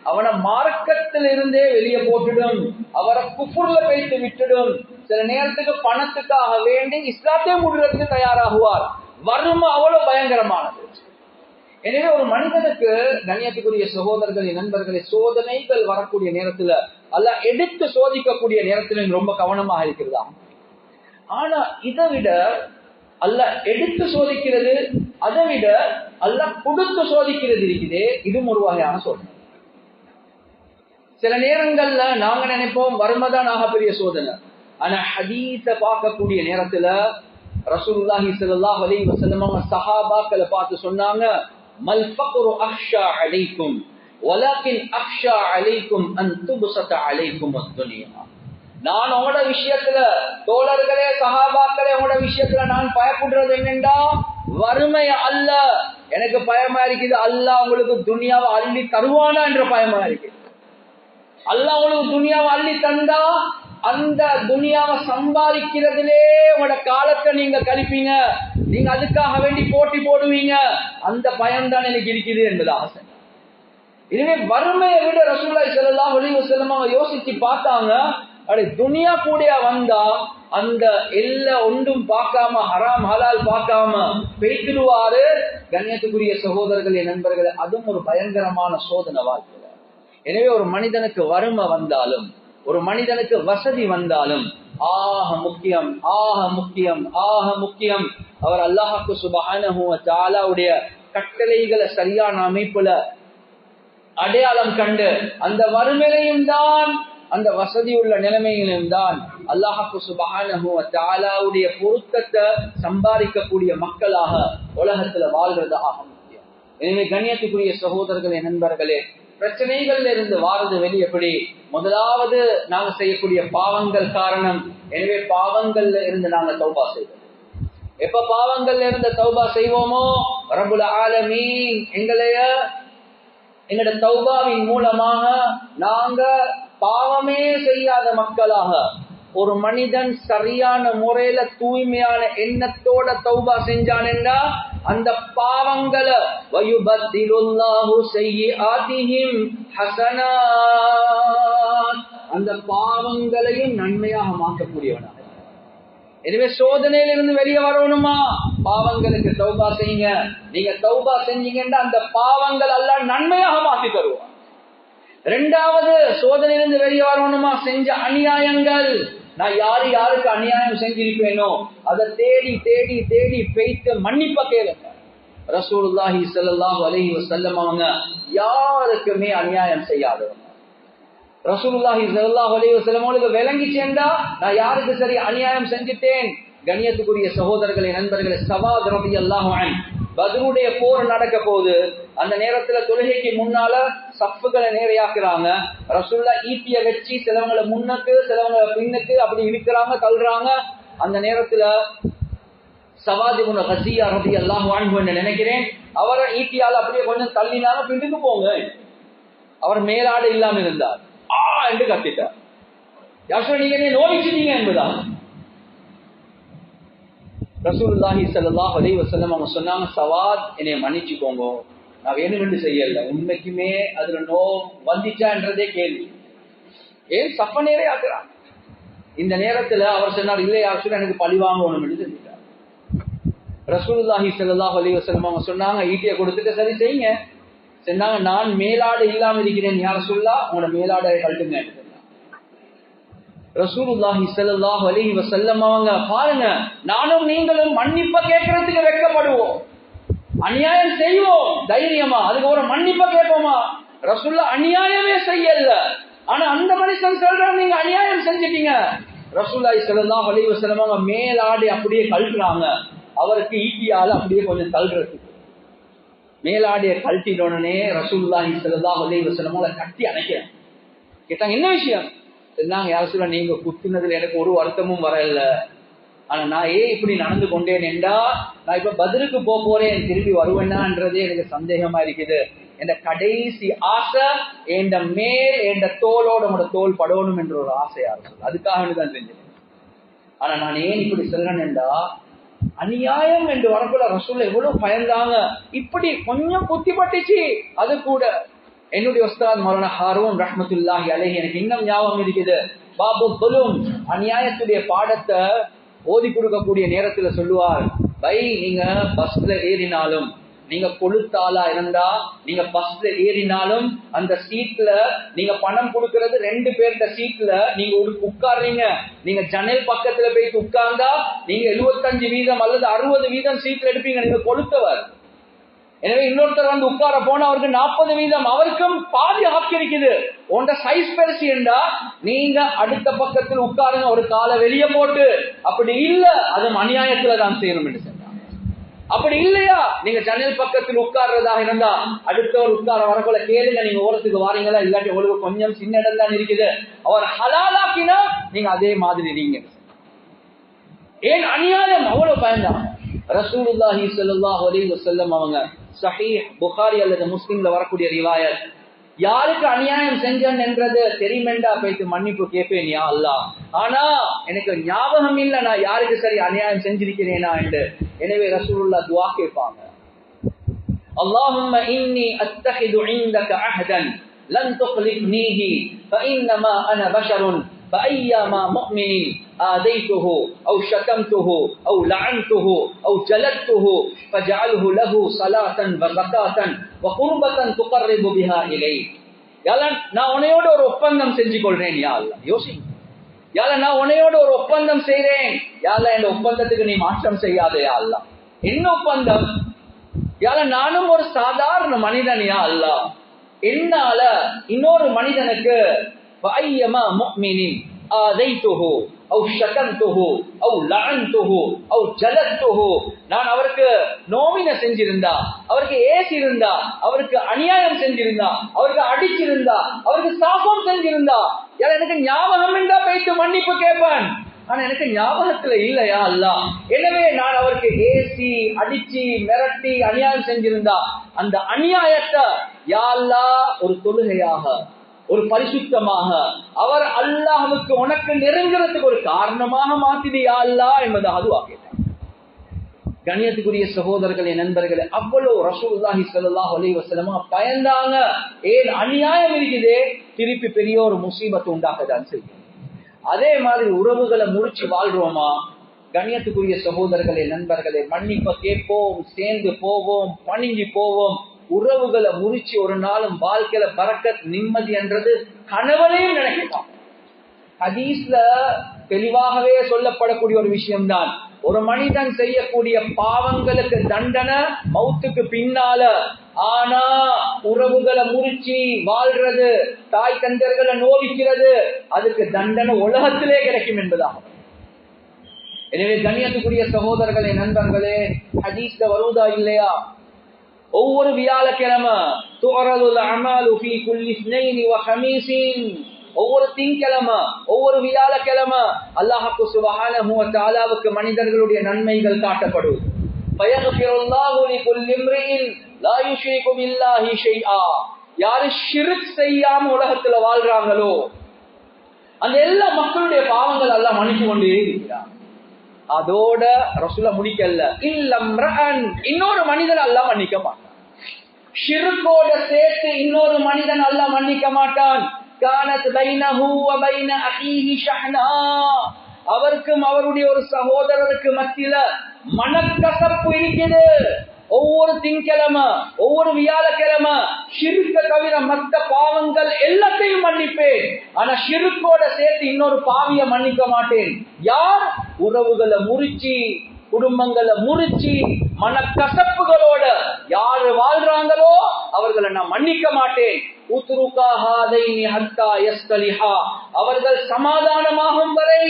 அவனை மார்க்கத்திலிருந்தே வெளியே போட்டுடும், அவரை குஃப்ர்ல வைத்து விட்டுடும். சில நேரத்துக்கு பணத்துக்காக வேண்டி இஸ்லாத்தை முடுறதுக்கு தயாராகுவார். வறுமை அவ்வளவு பயங்கரமானது. எனவே ஒரு மனிதனுக்கு கண்ணியத்துக்குரிய சகோதரர்களே, நண்பர்களே, சோதனைகள் வரக்கூடிய நேரத்துல அல்லாஹ் எடுத்து சோதிக்கக்கூடிய நேரத்துல ரொம்ப கவனமாக இருக்கிறதா. ஆனா இதை விட அல்லாஹ் எடுத்து சோதிக்கிறது, அதை விட அல்லாஹ் கொடுத்து சோதிக்கிறது இருக்குதே, இதுவும் ஒரு வகையான சோதனை. சில நேரங்கள்ல நாங்க நினைப்போம் வறுமைதான் ஆகப்பெரிய சோதனை. ஆனா ஹதீஸ பார்க்கக்கூடிய நேரத்துல ரசூலுல்லாஹி ஸல்லல்லாஹு அலைஹி வஸல்லம் சஹாபாக்களை பார்த்து சொன்னாங்க, மல் ஃபக்ரு அக்ஷா அலைக்கும் வலக்கின் அக்ஷா அலைக்கும் அன் துப்ஸத அலைக்கும் அத்-துன்யா. நான் உங்களோட விஷயத்துல, தோழர்களே, சஹாபாக்களே, உங்களோட விஷயத்துல நான் பயப்படுறது என்னண்டா வறுமை அல்ல. எனக்கு பயமா இருக்குது அல்லாஹ் உங்களுக்கு துனியாவை அள்ளி தருவானா என்ற பயமா இருக்கு. அல்லாஹ் உங்களுக்கு துனியாவை அள்ளி தந்தா அந்த துனியாவை சம்பாதிக்கிறதுலே உங்களோட காலத்தை நீங்க கழிப்பீங்க, நீங்க அதுக்காக வேண்டி போட்டி போடுவீங்க. அந்த பயம்தான் எனக்கு இருக்குது என்பது ஆசை. இதுவே வறுமையை விட ரசூலுல்லாஹி ஸல்லல்லாஹு அலைஹி வஸல்லம் யோசிச்சு பார்த்தாங்க, அப்படி துனியா கூட வந்தா அந்த எல்லா ஒன்றும் பார்க்காம, ஹராம் ஹலால் பார்க்காம பேசிடுவாரு. கண்ணியத்துக்குரிய சகோதரர்களே, நண்பர்களே, அதுவும் ஒரு பயங்கரமான சோதனை வாழ்க்கை. எனவே ஒரு மனிதனுக்கு வறுமை வந்தாலும், ஒரு மனிதனுக்கு வசதி வந்தாலும் ஆக முக்கியம் அவர் அல்லாஹ்வுக்கு சுப்ஹானஹு வ தஆலாவுடைய கட்டளைகளை சரியான அமைப்புல அடையாளம் கண்டு அந்த வறுமையிலும் தான், அந்த வசதி உள்ள நிலைமையிலும் தான் அல்லாஹ்வுக்கு சுப்ஹானஹு வ தஆலாவுடைய பொருத்தத்தை சம்பாதிக்கக்கூடிய மக்களாக உலகத்துல வாழ்றது ஆக முக்கியம். எனவே கண்ணியத்துக்குரிய சகோதரர்களே, நண்பர்களே, பிரச்சனைகள்ல இருந்து வாரது வெளியேப்படி முதலாவது நாங்க செய்யக்கூடிய பாவங்கள் காரணம். எனவே பாவங்கள்ல இருந்து நாங்க தௌபா செய்வோம். எப்ப பாவங்கள்ல இருந்து தௌபா செய்வோமோ ரப்புல் ஆலமீன் எங்களோட தௌபாவின் மூலமாக நாங்க பாவமே செய்யாத மக்களாக, ஒரு மனிதன் சரியான முறையில தூய்மையான எண்ணத்தோட தௌபா செஞ்சானேன்னா அந்த பாவங்களை வயுபத்திலுல்லாஹு ஸய்யிஆதிஹிம் ஹஸனாத், அந்த பாவங்களையும் நன்மையாக மாற்றக்கூடியவனாக. எனவே சோதனையிலிருந்து வெளியே வரணுமா, பாவங்களுக்கு தௌபா செய்யுங்க. நீங்க தௌபா செஞ்சீங்கன்னா அந்த பாவங்கள் அல்லாஹ் நன்மையாக மாற்றி தருவார். இரண்டாவது, சோதனையிலிருந்து வெளியே வரணுமா, செஞ்ச அநியாயங்கள், நான் யாருக்கு அநியாயம் செஞ்சிருப்பேனோ அதை தேடி தேடி தேடி பெய்த்து மன்னிப்ப கேளுங்க. ரசூலுல்லாஹி ஸல்லல்லாஹு அலைஹி வஸல்லம் அவங்க யாருக்குமே அநியாயம் செய்யாதவங்க. ரசூலுல்லாஹி ஸல்லல்லாஹு அலைஹி வஸல்லம் அவங்களுக்கு விளங்கிச்சேண்டா நான் யாருக்கு சரி அநியாயம் செஞ்சுட்டேன். கண்ணியத்துக்குரிய சகோதரர்களே, நண்பர்களே, சவாத் ரலியல்லாஹு அன்ஹு பத்ருடைய போர் நடக்க போகுது. அந்த நேரத்துல தொழுகைக்கு முன்னால சஃப்புகளை நேரையாக்குறாங்க. ரசூலுல்லா ஈட்டிய வச்சு சிலவங்களை முன்னுக்கு சிலவங்களை பின்னுக்கு அப்படி இழுக்கிறாங்க, தள்ளுறாங்க. அந்த நேரத்துல சவாத் இப்னு கஸியா ரலியல்லாஹு அன்ஹு என்று நினைக்கிறேன், அவரை ஈட்டியால அப்படியே கொஞ்சம் தள்ளினாங்க, பின்னுக்கு போங்க. அவர் மேலாடு இல்லாம இருந்தார். என்று கத்திட்டார். யார் நீங்க நோவிச்சிட்டீங்க என்பதா? ரசூலுல்லாஹி ஸல்லல்லாஹு அலைஹி வஸல்லம் அவங்க சொன்னாங்க, சவாத் என்னை மன்னிச்சுக்கோங்க, நான் வேணுமென்று செய்யல, உண்மைக்குமே அதுல நோ வந்துச்சான்றதே கேள்வி. ஏன் சஃபனேரே ஆக்குறான். இந்த நேரத்துல அவர் சொன்னார், இல்லை யார் சொல்ல எனக்கு பழி வாங்கணும் என்று சொல்லிட்டார். ரசூலுல்லாஹி ஸல்லல்லாஹு அலைஹி வஸல்லம் அவங்க சொன்னாங்க, ஈட்டியை கொடுத்துட்டு சரி செய்யுங்க. சொன்னாங்க, நான் மேலாடு இல்லாம இருக்கிறேன் யார் சொல்லா, உங்களோட மேலாடை கழட்டுங்க. ரசூலுல்லாஹி ஸல்லல்லாஹு அலைஹி வஸல்லம் அவங்க பாருங்க, நானும் நீங்களும் மன்னிப்ப கேட்கறதுக்கு வெட்கப்படுவோம், அநியாயம் செய்வோம் தைரியமா, அதுக்கு ஒரு மன்னிப்ப கேட்போமா? ரசூலுல்லா அநியாயமே செய்யல, ஆனா அந்த மனுஷன் சொல்றாங்க நீங்க அநியாயம் செஞ்சிட்டீங்க. ரசூலுல்லாஹி ஸல்லல்லாஹு அலைஹி வஸல்லம் அவங்க மேலாடை அப்படியே கழட்டுறாங்க, அவருக்கு ஈட்டியால அப்படியே கொஞ்சம் தள்ளுறது. மேலாடைய கழட்டினோடனே ரசூலுல்லாஹி ஸல்லல்லாஹு அலைஹி வஸல்லம் அவங்களை கட்டி அணைக்கிறாங்க. கேட்டாங்க, என்ன விஷயம்? நாங்க யார் சொல்ல, நீங்க குத்துனதுல எனக்கு ஒரு வருத்தமும் வரல, ஆனா நான் ஏன் இப்படி நடந்து கொண்டேன் என்றா, நான் இப்ப பதிலுக்கு போறேன், திரும்பி வருவேன்னான்றதே எனக்கு சந்தேகமா இருக்குது. என் கடைசி ஆசை என் மேல் என் தோளோட உங்களோட தோல் படணும் என்ற ஒரு ஆசையா இருக்கும், அதுக்காக தான் செஞ்சேன். ஆனா நான் ஏன் இப்படி சொல்றேன்டா, அநியாயம் என்று வரக்குள்ள ரசூல் எவ்வளவு பயந்தாங்க. இப்படி கொஞ்சம் புத்தி பட்டுச்சு, அது கூட என்னுடைய உஸ்தாத் மௌலானா ஹாரூன் ரஹ்மத்துல்லாஹி அலைஹி எனக்கு இன்னும் ஞாபகம் இருக்குது. பாபு துலும் அநியாயத்துடைய பாடத்தை ஓதி கொடுக்கக்கூடிய நேரத்துல சொல்லுவார், பை நீங்க பஸ்ல ஏறினாலும், நீங்க கொளுத்தாலா இருந்தா நீங்க பஸ்ல ஏறினாலும் அந்த சீட்ல நீங்க பணம் கொடுக்கறது 2 பேர்த்த சீட்ல நீங்க உட்கார்றீங்க, நீங்க ஜன்னல் பக்கத்துல போயிட்டு உட்கார்ந்தா நீங்க 75% அல்லது 60% சீட்ல எடுப்பீங்க, நீங்க கொளுத்தவர். எனவே இன்னொருத்தர் வந்து உட்கார போனா அவருக்கு 40%, அவருக்கும் பாதி ஹக் இருக்குது. உண்ட சைஸ் பெருசு என்றா நீங்க அடுத்த பக்கத்தில் உட்காருங்க, ஒரு காலை வெளியே போட்டு. அப்படி இல்ல, அது அநியாயத்துல தான் செய்யணும் என்று சொன்னாங்க. அப்படி இல்லையா, நீங்க ஜன்னல் பக்கத்தில் உட்கார்றதாக இருந்தா அடுத்தவர் உட்கார வரக்குள்ள கேளுங்க, நீங்க ஓரத்துக்கு வாரீங்களா, இல்லாட்டி உங்களுக்கு கொஞ்சம் சின்ன இடம் தான் இருக்குது, அவர் ஹலாலாக்கினா நீங்க அதே மாதிரி நீங்க. ஏன் அநியாயம் அவ்வளவு பயந்தான். ரசூலுல்லாஹி ஸல்லல்லாஹு அலைஹி வஸல்லம் அவங்க சஹீஹ் புகாரி அல்லது முஸ்லிம்ல வரக்கூடிய ரிவாயத், யாருக்கு அநியாயம் செஞ்சன் என்றது தெரியுமெண்டா போயிட்டு மன்னிப்பு கேட்பேன் யா அல்லாஹ், ஆனா எனக்கு ஞாபகம் இல்லை நான் யாருக்கு சரி அநியாயம் செஞ்சிருக்கிறேனா என்று. எனவே ரசூலுல்லாஹ் துஆ கேட்பாங்க, அல்லாஹும்ம இன்னி அத்தஹிது இன்தக அஹ்தன் லன் துக்லிஃப்னீஹி ஃபஇன்னமா அன பஷருன் فأيما مؤمن آذيته أو شتمته أو لعنته أو جلدته فجعله له صلاة وزكاة وقربة تقرب بها إليه. யால நான் உன்னையோட ஒரு ஒப்பந்தம் செஞ்சு கொள்றேன் யா அல்லாஹ். யோசிங்க, யால நான் உன்னையோட ஒரு ஒப்பந்தம் செய்றேன், யால இந்த ஒப்பந்தத்துக்கு நீ மாற்றம் செய்யாதே யா அல்லாஹ். என்ன ஒப்பந்தம்? யால நானும் ஒரு சாதாரண மனிதன் யா அல்லாஹ், என்னால இன்னொரு மனிதனுக்கு فأيما مؤمن آذيته أو شتمته أو لعنته أو جلدته, நான் அவருக்கு நோவின செஞ்சிருந்தா, அவருக்கு ஏசி இருந்தா, அவருக்கு அநியாயம் செஞ்சிருந்தா, அவருக்கு அடிச்சிருந்தா, அவருக்கு சாபம் செஞ்சிருந்தா, எனக்கு ஞாபகம் இருந்தா போயிட்டு மன்னிப்பு கேட்பேன், ஆனா எனக்கு ஞாபகத்துல இல்லையா அல்லாஹ். எனவே நான் அவருக்கு ஏசி அடிச்சு மிரட்டி அநியாயம் செஞ்சிருந்தா அந்த அநியாயத்தை யா அல்லாஹ் ஒரு தொழுகையாக, ஒரு பரிசுத்தமாக, அவர் அல்லாஹ்வுக்கு உனக்கு நெருங்குறதுக்கு ஒரு காரணமாக மாத்திடியா அல்லாஹ் என்பதாக துஆ கேட்டார். கண்ணியத்துக்குரிய சகோதரர்களே, நண்பர்களே, அவ்வளவு ரசூலுல்லாஹி ஸல்லல்லாஹு அலைஹி வஸல்லம் பயந்தாங்க. ஏன் அநியாயம் இருக்குதே திருப்பி பெரிய ஒரு முசீபத்து உண்டாக்கதான் செய்யும். அதே மாதிரி உறவுகளை முறிச்சு வாழ்றோமா? கண்ணியத்துக்குரிய சகோதரர்களே, நண்பர்களே, மன்னிப்ப கேட்போம், சேர்ந்து போவோம், பணிஞ்சு போவோம். உறவுகளை முறிச்சு ஒரு நாளும் வாழ்க்கையில பரக்கத் நிம்மதி என்றது கனவுலையும் நினைக்கலாம். ஹதீஸ்ல தெளிவாகவே சொல்லப்படக்கூடிய ஒரு விஷயம்தான், ஒரு மனிதன் செய்யக்கூடிய பாவங்களுக்கு தண்டனை மௌத்துக்கு பின்னால, ஆனா உறவுகளை முறிச்சு வாழ்றது, தாய் தந்தர்களை நோவிக்கிறது, அதுக்கு தண்டனை உலகத்திலே கிடைக்கும் என்பதாகும். எனவே கண்ணியத்துக்குரிய சகோதரர்களே, நண்பர்களே, ஹதீஸ்ல வருவதா இல்லையா, ஒவ்வொரு வியாழக்கிழமை துஅரதுல் அமாலு ஃபீ குல்லி இஸ்னைனி வ ஹமீஸின், ஒவ்வொரு திங்கக்கிழமை ஒவ்வொரு வியாழக்கிழமை அல்லாஹ் சுப்ஹானஹு வ தஆலாவுக்கு மனிதர்களுடைய நன்மைகள் காட்டப்படும். ஃபயக்ஃபிருல்லாஹு லிகுல்லி இம்ரிஇன் லா யுஷ்ரிகு பில்லாஹி ஷைஆ, யாரு ஷிர்க் செய்யாம உலகத்துல வாழ்றாங்களோ அந்த எல்லா மக்களுடைய பாவங்கள் அல்லாஹ் மன்னிச்சு கொண்டே இருக்கிறார். அதோட ரசூலா முடிக்கல, இல்லம்ரஅன், இன்னொரு மனிதன் அல்லாஹ் மன்னிக்க மாட்டான். ஷிர்கோட சேர்த்து இன்னொரு மனிதன் அல்லாஹ் மன்னிக்க மாட்டான். கானத் பைனஹு வ பைன அஹீஹி ஷஹ்னா, அவருக்கும் அவருடைய ஒரு சகோதரருக்கு மத்தியில மனக்கசப்பு இருக்குது. ஒவ்வொரு திங்கிழமை ஒவ்வொரு வியாழக்கிழமை ஷிர்க தவிர மற்ற பாவங்கள் எல்லாத்தையும் மன்னிப்பேன், ஆனா ஷிர்கோட சேர்த்து இன்னொரு பாவிய மன்னிக்க மாட்டேன். யார் உறவுகளை முறிச்சு குடும்பங்களை முறிச்சு மனக்கசப்புகளோட யாரு வாழ்றாங்களோ அவர்களை நான் மன்னிக்க மாட்டேன். அவர்கள் சமாதானமாகும் வரை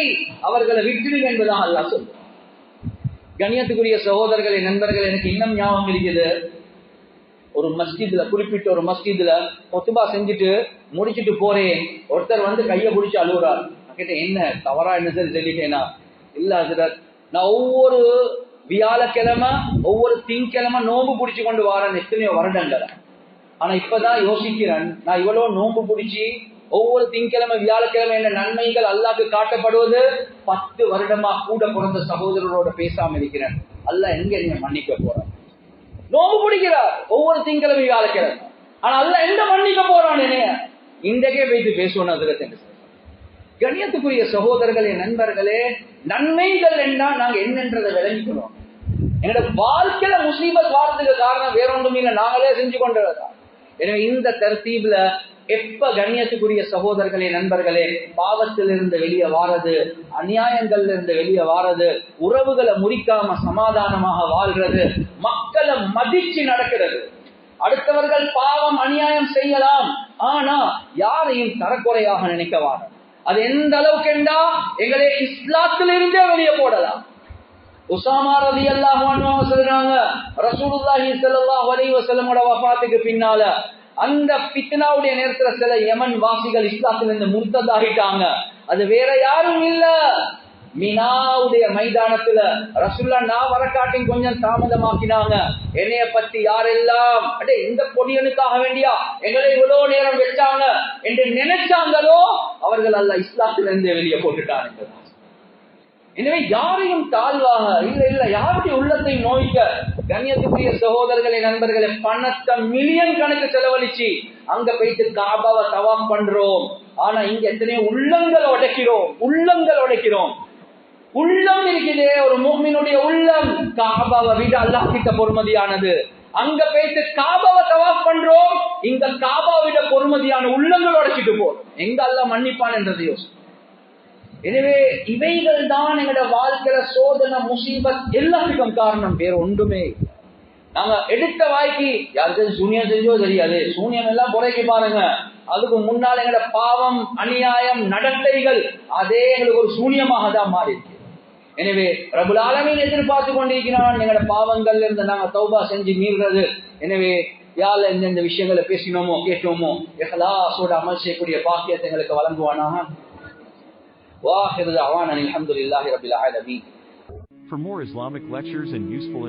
அவர்களை விட்டுடுங்க என்பதாக அல்லாஹ் சொல்றான். கண்ணியத்துக்குரிய சகோதரர்களே, நண்பர்கள், எனக்கு இன்னும் ஞாபகம் இருக்குது. ஒரு மஸ்ஜித்ல, குறிப்பிட்ட ஒரு மஸ்ஜித்ல கொத்துபா செஞ்சுட்டு முடிச்சுட்டு போறேன். ஒருத்தர் வந்து கையை பிடிச்சு அழுகுறார். நான் கேட்டேன், என்ன தவறா என்ன சரி சொல்லிட்டேனா? இல்ல ஹஜ்ரத், நான் ஒவ்வொரு வியாழக்கிழமை ஒவ்வொரு திங்கிழமை நோம்பு பிடிச்சு கொண்டு வரேன் எத்தனையோ வருடங்கள். ஆனா இப்பதான் யோசிக்கிறேன், நான் இவ்வளவு நோம்பு பிடிச்சி ஒவ்வொரு திங்கிழமை வியாழக்கிழமை என்ன நன்மைகள் அல்லாஹ்க்கு காட்டப்படுவது 10 வருடமா கூட பிறந்த சகோதரரோட பேசாம இருக்கிறேன். அல்லாஹ் எங்க நீங்க மன்னிக்க போறான்? நோம்பு பிடிக்கிறார் ஒவ்வொரு திங்கிழமை வியாழக்கிழமை, ஆனா அல்லாஹ் எங்க மன்னிக்க போறான்? என்ன இன்றைக்கே போயிட்டு பேசுவோம் அதுக்கு. கண்ணியத்துக்குரிய சகோதரர்களே, நண்பர்களே, நன்மைகள் என்ன நாங்க என்னன்றதை விளங்கிக்கிறோம். எங்களோட வாழ்க்கையில முசீபத் வாரத்துக்கு காரணம் வேற ஒன்றும் இல்லை, நாங்களே செஞ்சு கொண்டதான். எனவே இந்த தர்த்தீப்ல எப்ப கண்ணியத்துக்குரிய சகோதரர்களே, நண்பர்களே, பாவத்திலிருந்து வெளியே வாரது, அநியாயங்கள்ல இருந்து வெளியே வாரது, உறவுகளை முறிக்காம சமாதானமாக வாழ்றது, மக்களை மதிச்சு நடக்கிறது. அடுத்தவர்கள் பாவம் அநியாயம் செய்யலாம், ஆனா யாரையும் தரக்குறையாக நினைக்கவான. அது எந்த அளவுக்கு என்றா எங்களை இஸ்லாத்திலிருந்தே வெளியே போடலாம். உசாமா ரலியல்லாஹு அன்ஹு சொல்றாங்க, ரசூலுல்லாஹி ஸல்லல்லாஹு அலைஹி வஸல்லமோட வஃபாத்துக்கு பின்னால அந்த ஃபித்னாவுடைய நேரத்துல சில யமன் வாசிகள் இஸ்லாத்திலிருந்து முர்த்ததாகிட்டாங்க. அது வேற யாரும் இல்ல, மினாவுடைய மைதானத்துல ரசூலுல்லாஹ் நான் வரக்காட்டி கொஞ்சம் தாமதமாக்கினாங்க. என்னைய பத்தி யாரெல்லாம் அடே இந்த பொடியனுக்காக வேண்டியா எங்களை இவ்வளவு நேரம் வச்சாங்க என்று நினைச்சாங்களோ அவர்கள் அல்லாஹ் இஸ்லாத்திலிருந்து வெளியே போட்டுட்டாங்க. எனவே யாரையும் தாழ்வாக இல்ல யாருடைய உள்ளத்தை நோய்க்க. கண்ணியத்துக்குரிய சகோதரர்களே, நண்பர்களே, பணத்தை மில்லியன் கணக்கு செலவழிச்சு அங்க போயிட்டு காபாவை தவாப் பண்றோம், ஆனா இங்க எத்தனையோ உள்ளங்கள் உடைக்கிறோம். உள்ளம் இருக்குதே, ஒரு முஃமினுடைய உள்ளம் காபாவை விட அல்லாஹ் கிட்ட பொறுமதியானது. அங்க போயிட்டு காபாவை தவாப் பண்றோம், இங்க காபாவை விட பொறுமதியான உள்ளங்கள் உடைச்சிட்டு போறோம். எங்க அல்லாஹ் மன்னிப்பான் என்றது யோசி. எனவே இவைகள் தான் எங்களோட வாழ்க்கையில சோதனை முசீபத் எல்லாத்துக்கும் காரணம், வேற ஒன்றுமே. நாங்க எடுத்த வாய்க்கு யாருக்கு சூனியம் செஞ்சோ தெரியாது, சூனியம் எல்லாம் குறைக்கு பாருங்க. அதுக்கு முன்னால் எங்களோட பாவம் அநியாயம் நடத்தைகள் அதே எங்களுக்கு ஒரு சூனியமாக தான் மாறி இருக்கு. எனவே ரப்புல் ஆலமீன் எதிர்பார்த்து கொண்டிருக்கிறான் எங்களோட பாவங்கள்ல இருந்து நாங்க தௌபா செஞ்சு மீள்றது. எனவே யாழ்ல எந்தெந்த விஷயங்களை பேசினோமோ கேட்டோமோ இஹ்லாஸோட அமல் செய்யக்கூடிய பாக்கியத்தை எங்களுக்கு வழங்குவானாக. وآخر دعوانا الحمد لله رب العالمين. For more Islamic lectures and useful